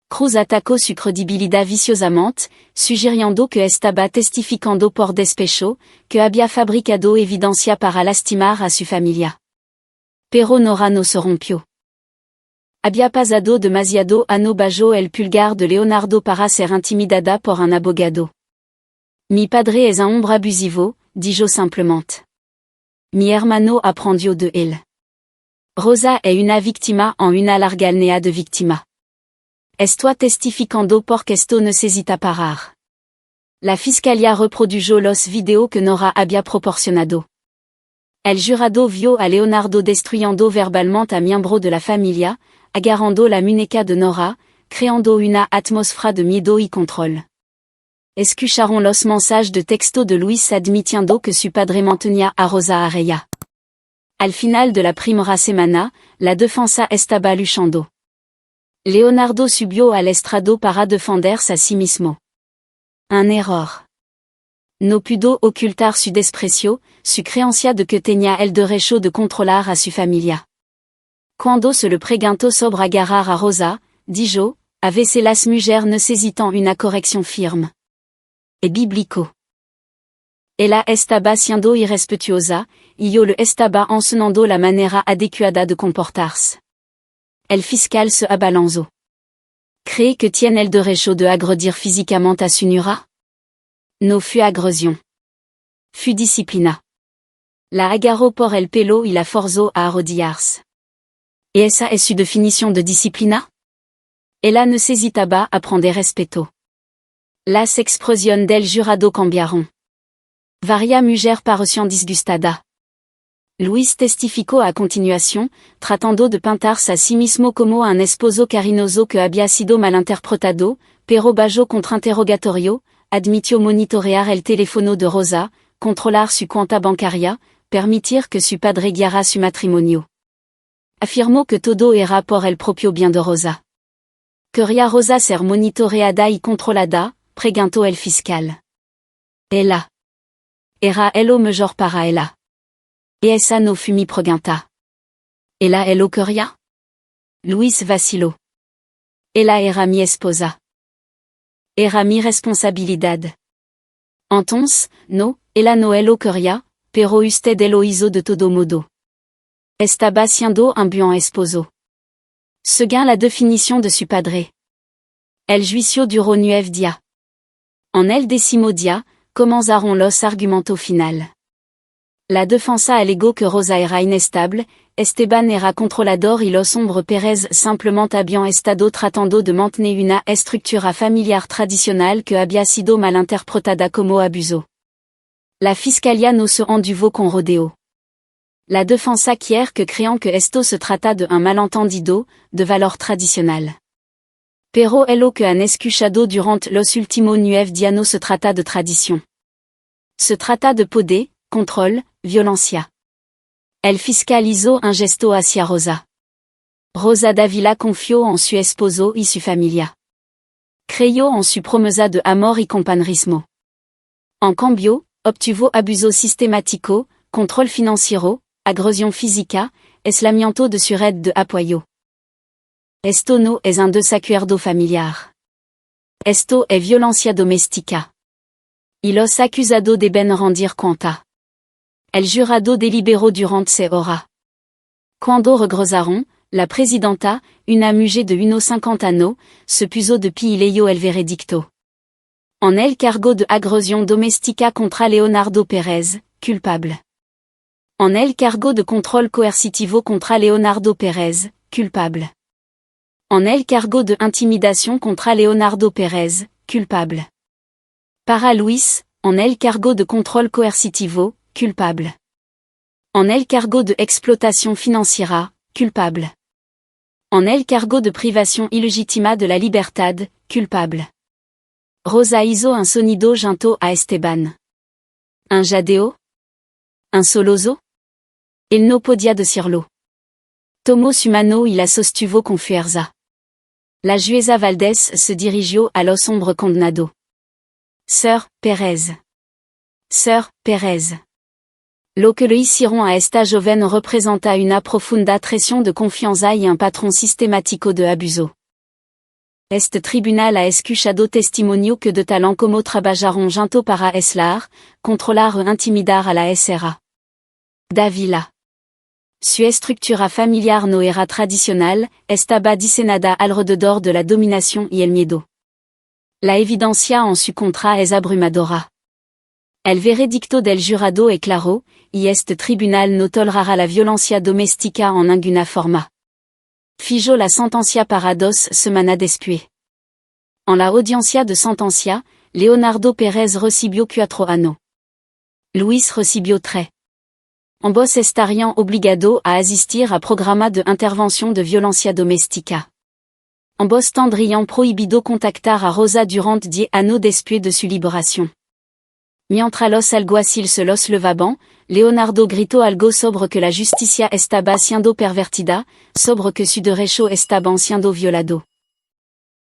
Speaker 1: Cruz atacó su credibilidad viciosamente, sugiriendo que estaba testificando por despecho, que había fabricado evidencia para lastimar a su familia. Pero Nora no se rompió. Había pasado demasiado ano bajo el pulgar de Leonardo para ser intimidada por un abogado. Mi padre es un hombre abusivo, dijo simplemente. Mi hermano aprendió de él. Rosa es una víctima en una larga línea de víctimas. Estoy testificando porque esto necesita parar. La fiscalía reprodujo los videos que Nora había proporcionado. El jurado vio a Leonardo destruyendo verbalmente a miembros de la familia, agarrando la muñeca de Nora, creando una atmósfera de miedo y control. Escucharon los mensajes de texto de Luis admitiendo que su padre mantenía a Rosa a raya. Al final de la primera semana, la defensa estaba luchando. Leonardo subió al estrado para defenderse a sí mismo. Un error. No pudo ocultar su desprecio, su creencia de que tenía el derecho de controlar a su familia. Cuando se le preguntó sobre agarrar a Rosa, dijo, a veces las mujeres necesitan una corrección firme. Es bíblico. Ella estaba siendo irrespetuosa, y yo le estaba enseñando la manera adecuada de comportarse. El fiscal se abalanzó. ¿Cree que tiene el derecho de agredir físicamente a su nuera? No fue agresión. Fue disciplina. La agarró por el pelo y la forzó a arrodillarse. ¿Y esa es su definición de disciplina? Ella necesitaba aprender respeto. Las expresiones del jurado cambiaron. Varias mujeres parecían disgustadas. Luis testificó a continuación, tratando de pintarse a sí mismo como un esposo cariñoso que había sido malinterpretado, pero bajo contrainterrogatorio, admitió monitorear el teléfono de Rosa, controlar su cuenta bancaria, permitir que su padre guiara su matrimonio. Afirmó que todo era por el propio bien de Rosa. Quería Rosa ser monitoreada y controlada, preguntó el fiscal. Ella. Era lo mejor para ella. Y esa no fue mi pregunta. Ella lo quería? Luis vaciló. Ella era mi esposa. Era mi responsabilidad. Entonces, no, ela no lo quería, pero usted lo hizo de todo modo. Estaba siendo un buen esposo. Seguin la définition de su padre. El juicio duró 9 días. En el décimo día, comenzaron los argumentos final. La defensa alegó que Rosa era inestable, Esteban era controlador y los hombres Pérez simplement habían estado tratando de mantener una estructura familiar tradicional que había sido malinterpretada como abuso. La fiscalía no se anduvo con rodeo. La defensa quiere que creyant que esto se trata de un malentendido, de valor tradicional. Pero lo que han escuchado durante los últimos 9 días no se trata de tradición. Se trata de poder, control, violencia. El fiscal hizo un gesto hacia Rosa. Rosa Davila confió en su esposo y su familia. Creyó en su promesa de amor y compañerismo. En cambio, obtuvo abuso sistemático, control financiero, agresión física, aislamiento de su red de apoyo. Esto no es un desacuerdo familiar. Esto es violencia doméstica. Y los acusados deben rendir cuenta. El jurado deliberó durante 6 horas. Cuando regresaron, la presidenta, una mujer de 50 años, se puso de pie y leyó el veredicto. En el cargo de agresión doméstica contra Leonardo Pérez, culpable. En el cargo de control coercitivo contra Leonardo Pérez, culpable. En el cargo de intimidación contra Leonardo Pérez, culpable. Para Luis, en el cargo de control coercitivo, culpable. En el cargo de explotación financiera, culpable. En el cargo de privación ilegítima de la libertad, culpable. Rosa hizo un sonido junto a Esteban. Un jadeo? Un soloso? Il no podía decirlo. Tomó su mano y la sostuvo con fuerza. La jueza Valdés se dirigió a los hombres condenados. Sir Pérez. Sir Pérez. Lo que le hicieron a esta joven representa una profunda traición de confianza y un patrón sistemático de abuso. Este tribunal ha escuchado testimonio que de talent como trabajaron junto para aislar, controlar e intimidar a la SRA. Davila. Su estructura familiar no era tradicional, estaba diseñada alrededor de la dominación y el miedo. La evidencia en su contra es abrumadora. El veredicto del jurado es claro, y este tribunal no tolerará la violencia doméstica en ninguna forma. Fijó la sentencia para 2 semanas después. En la audiencia de sentencia, Leonardo Pérez recibió 4 años. Luis recibió 3. Ambos estarían obligados a asistir a programa de intervención de violencia doméstica. Ambos tendrían prohibido contactar a Rosa durante 10 años después de su liberación. Mientras los alguaciles se los levaban, Leonardo gritó algo sobre que la justicia estaba siendo pervertida, sobre que su derecho estaban siendo violado.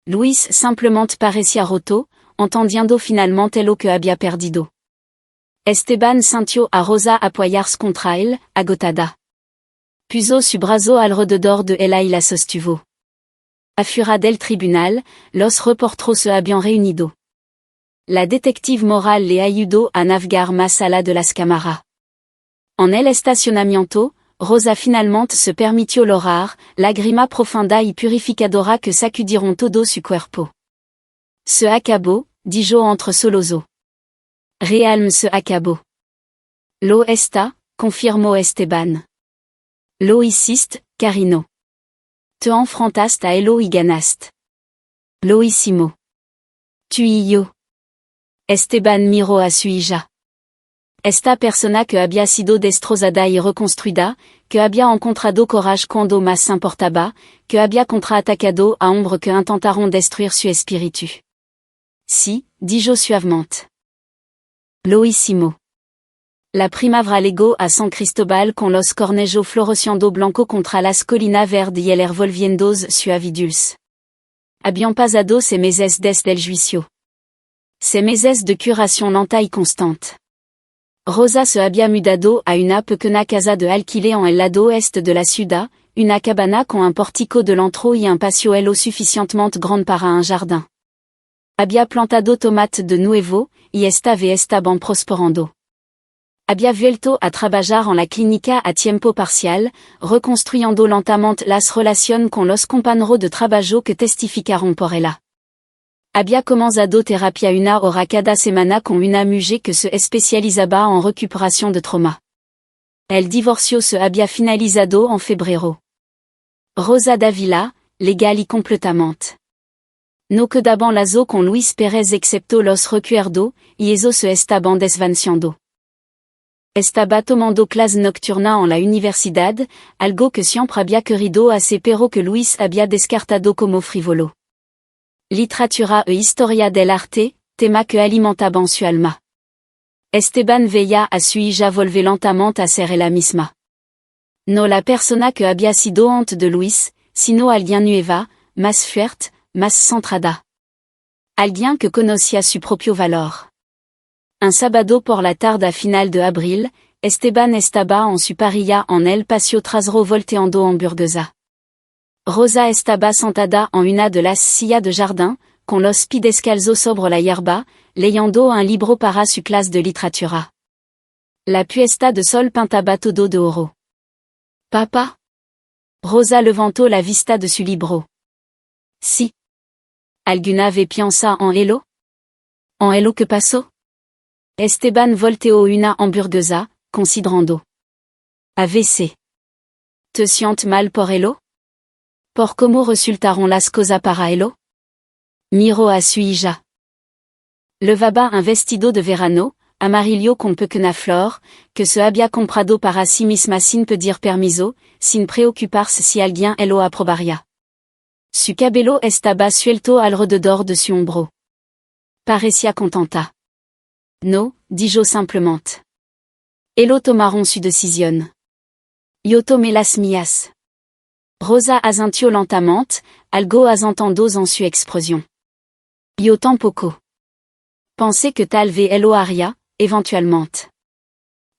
Speaker 1: Luis simplement parecía roto, entendiendo finalmente lo que había perdido. Esteban sintió a Rosa apoyarse contra él, agotada. Puso su brazo alrededor de ella y la sostuvo. Afuera del tribunal, los reporteros se habían reunido. La detective moral le ayudó a navegar más allá de las cámaras. En el estacionamiento, Rosa finalmente se permitió llorar, lágrima profunda y purificadora que sacudieron todo su cuerpo. Se acabó, dijo entre sollozos. Realme se acabó. Lo está, confirmó Esteban. Lo hiciste, Carino. Te enfrentaste a elo y ganaste. Lo hicimos. Tu y yo. Esteban miró a su hija. Esta persona que había sido destrozada y reconstruida, que había encontrado courage cuando más importaba, que había contraatacado a hombres que intentaron destruir su espíritu. Sí, dijo suavemente. Lo hicimos. La primavera llegó a San Cristóbal con los cornejos floreciendo blanco contra las colinas verdes y el air volviendo suave y dulce. Habían pasado 6 meses desde el juicio. 6 meses de curación lenta y constante. Rosa se había mudado a una pequeña casa de alquiler en el lado oeste de la ciudad, una cabana con un portico de l'entrée y un patio lo suficientemente grande para un jardin. Había plantado tomate de nuevo, y esta ve estaban prosperando. Había vuelto a trabajar en la clínica a tiempo parcial, reconstruyendo lentamente las relaciones con los compañeros de trabajo que testificaron por ella. Había comenzado terapia una hora cada semana con una mujer que se especializaba en recuperación de trauma. El divorcio se había finalizado en febrero. Rosa Davila, legal y completamente. No quedaban lazo con Luis Pérez excepto los recuerdos, y eso se estaban desvaneciendo. Estaba tomando clase nocturna en la universidad, algo que siempre había querido hacer pero que Luis había descartado como frívolo. Literatura e historia del arte, tema que alimentaban su alma. Esteban veía a su hija volver lentamente a ser ella misma. No la persona que había sido antes de Luis, sino alguien nueva, más fuerte, más centrada. Alguien que conocía su propio valor. Un sábado por la tarde a final de abril, Esteban estaba en su parrilla en el patio trasero volteando hamburguesa. Rosa estaba sentada en una de las sillas de jardín, con los pies descalzos sobre la hierba, leyendo un libro para su clase de literatura. La puesta de sol pintaba todo de oro. Papa? Rosa levantó la vista de su libro. Sí. ¿Alguna vez piensa en ello? ¿En ello que pasó? Esteban volteó una hamburguesa, considerando. AVC. ¿Te sientes mal por ello? ¿Por cómo resultaron las cosas para ello? Miró a su hija. Levaba un vestido de verano, amarillo con pequeña flor, que se había comprado para sí misma sin pedir permiso, sin preocuparse si alguien lo aprobaría. Su cabello estaba suelto alrededor de su hombro. Parecía contenta. No, dijo simplemente. Ellos tomaron su decisión. Yo tomé las mías. Rosa asintió lentamente, algo asentando en su expresión. Yo tampoco. Pensé que tal vez lo haría, éventuellement.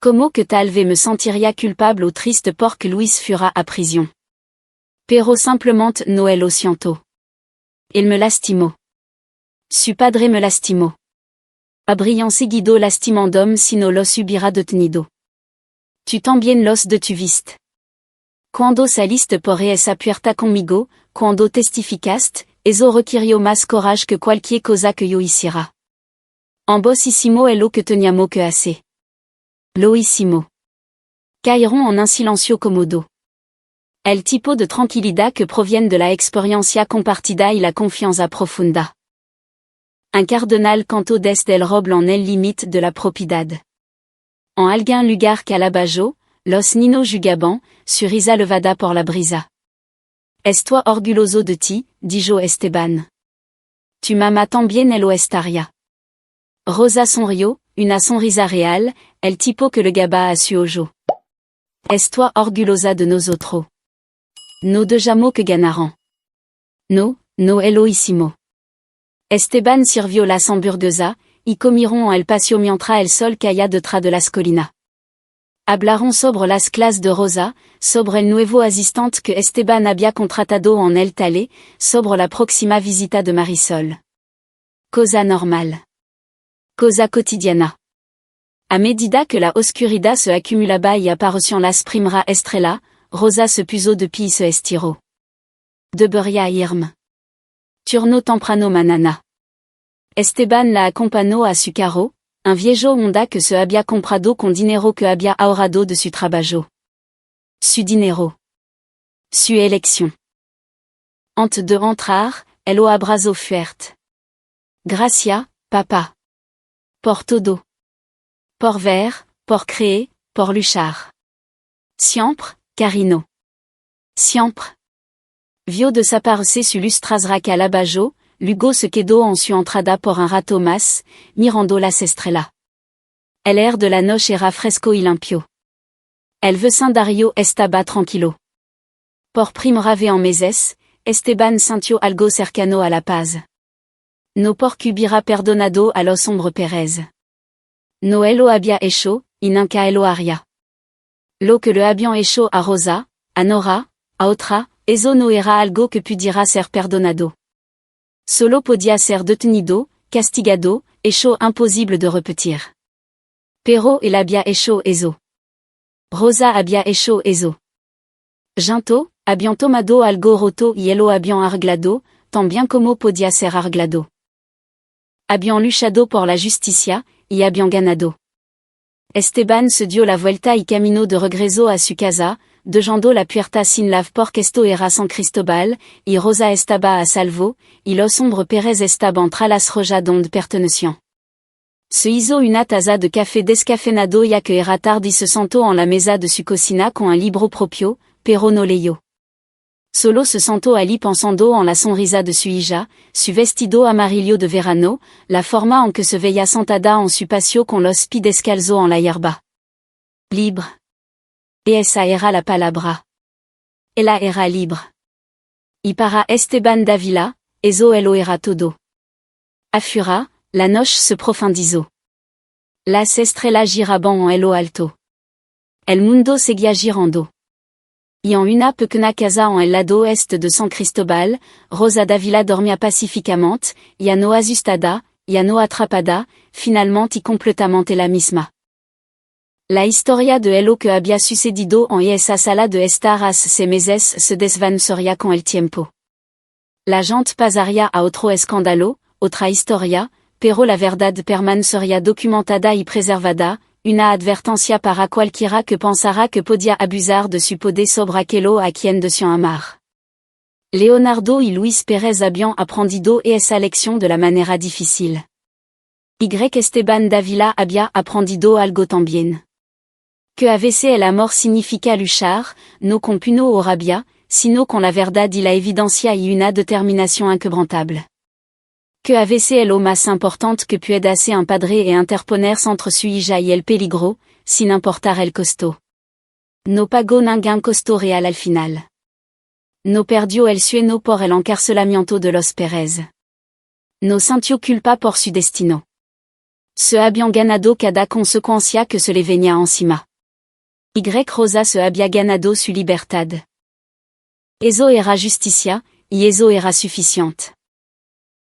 Speaker 1: Como que tal vez me sentiría culpable o triste porque Luis fuera a prisión. Pero simplemente no lo siento. Il me lastimó. Su padre me lastimó. Habrían seguido lastimandome si no los hubiera detenido. Tu también los detuviste. Cuando saliste por esa puerta conmigo, cuando testificaste, eso requirió más courage que cualquier cosa que yo hiciera. Ambos hicimos lo que teníamos que hacer. Lo hicimos. Cayeron en un silencio cómodo. El tipo de tranquilidad que proviene de la experiencia compartida y la confianza profunda. Un cardenal cantó desde el roble en el límite de la propiedad. En algún lugar calabajo, los niños jugaban, su risa levada por la brisa. Estoy orgulloso de ti, dijo Esteban. Tu m'amas también lo estaría. Rosa sonrió, una sonrisa real, el tipo que le gaba a su ojo. Estoy orgullosa de nosotros. No dejamos que ganaron. No, no lo hicimos. Esteban sirvió las hamburguesas, y comieron en el patio mientras el sol caía detrás de las colinas. Hablaron sobre las clases de Rosa, sobre el nuevo asistente que Esteban había contratado en el taller, sobre la próxima visita de Marisol. Cosa normal. Cosa cotidiana. A medida que la oscuridad se acumulaba y apareció las primeras estrellas, Rosa se puso de pie y se estiró. Debería irme. Turno temprano mañana. Esteban la acompañó a su carro, un viejo Honda que se había comprado con dinero que había ahorrado de su trabajo. Su dinero. Su elección. Antes de entrar, elle lo abrazó fuerte. Gracias, papa. Por todo. Por ver, por créer, por luchar. Siempre, Carino. Siempre. Vio desaparecer su luz tras calabajo, luego se quedó en su entrada por un rato más, mirando las estrellas. El air de la noche era fresco y limpio. El vecindario estaba tranquilo. Por primera vez en meses, Esteban sintió algo cercano a la paz. No porque hubiera perdonado a los hombres Pérez. No lo había hecho, y nunca lo haría. Lo que le habían hecho a Rosa, a Nora, a otra, eso no era algo que pudiera ser perdonado. Solo podia ser detenido, castigado, hecho imposible de repetir. Pero el había hecho eso. Rosa había hecho eso. Junto, habían tomado algo roto y lo habían arreglado, tan bien como podia ser arreglado. Habían luchado por la justicia, y habían ganado. Esteban se dio la vuelta y camino de regreso a su casa, dejando la puerta sin llave porque esto era San Cristóbal, y Rosa estaba a salvo, y los hombres Pérez estaban tras las rojas donde pertenecían. Se hizo una taza de café descafeinado ya que era tarde y se sentó en la mesa de su cocina con un libro propio, pero no leyó. Solo se sentó allí pensando en la sonrisa de su hija, su vestido amarillo de verano, la forma en que se veía sentada en su patio con los pies descalzos en la hierba. Libre. Y esa era la palabra. Ella era libre. Y para Esteban Dávila, eso lo era todo. Afura, la noche se profundizó. Las estrellas giraban en lo alto. El mundo seguía girando. Y en una pequeña casa en el lado oeste de San Cristóbal, Rosa Dávila dormía pacíficamente, ya no asustada, ya no atrapada, finalmente y completamente la misma. La historia de lo que había sucedido en esa sala de estar hace 6 meses se desvanecería con el tiempo. La gente pasaría a otro escándalo, otra historia, pero la verdad permanecería documentada y preservada, una advertencia para cualquiera que pensara que podía abusar de su poder sobre aquello a quien desean amar. Leonardo y Luis Pérez habían aprendido esa lección de la manera difícil. Y Esteban Dávila había aprendido algo también. Que a veces el amor significa luchar, no con puño o rabia, sino con la verdad y la evidencia y una determinación inquebrantable. Que a veces lo más importante que puede hacer un padre es interponerse entre su hija y el peligro, sin importar el costo. No pagó ningún costo real al final. No perdió el sueño por el encarcelamiento de los Pérez. No sintió culpa por su destino. Se habían ganado cada consecuencia que se le venía encima. Y Rosa se había ganado su libertad. Eso era justicia, y eso era suficiente.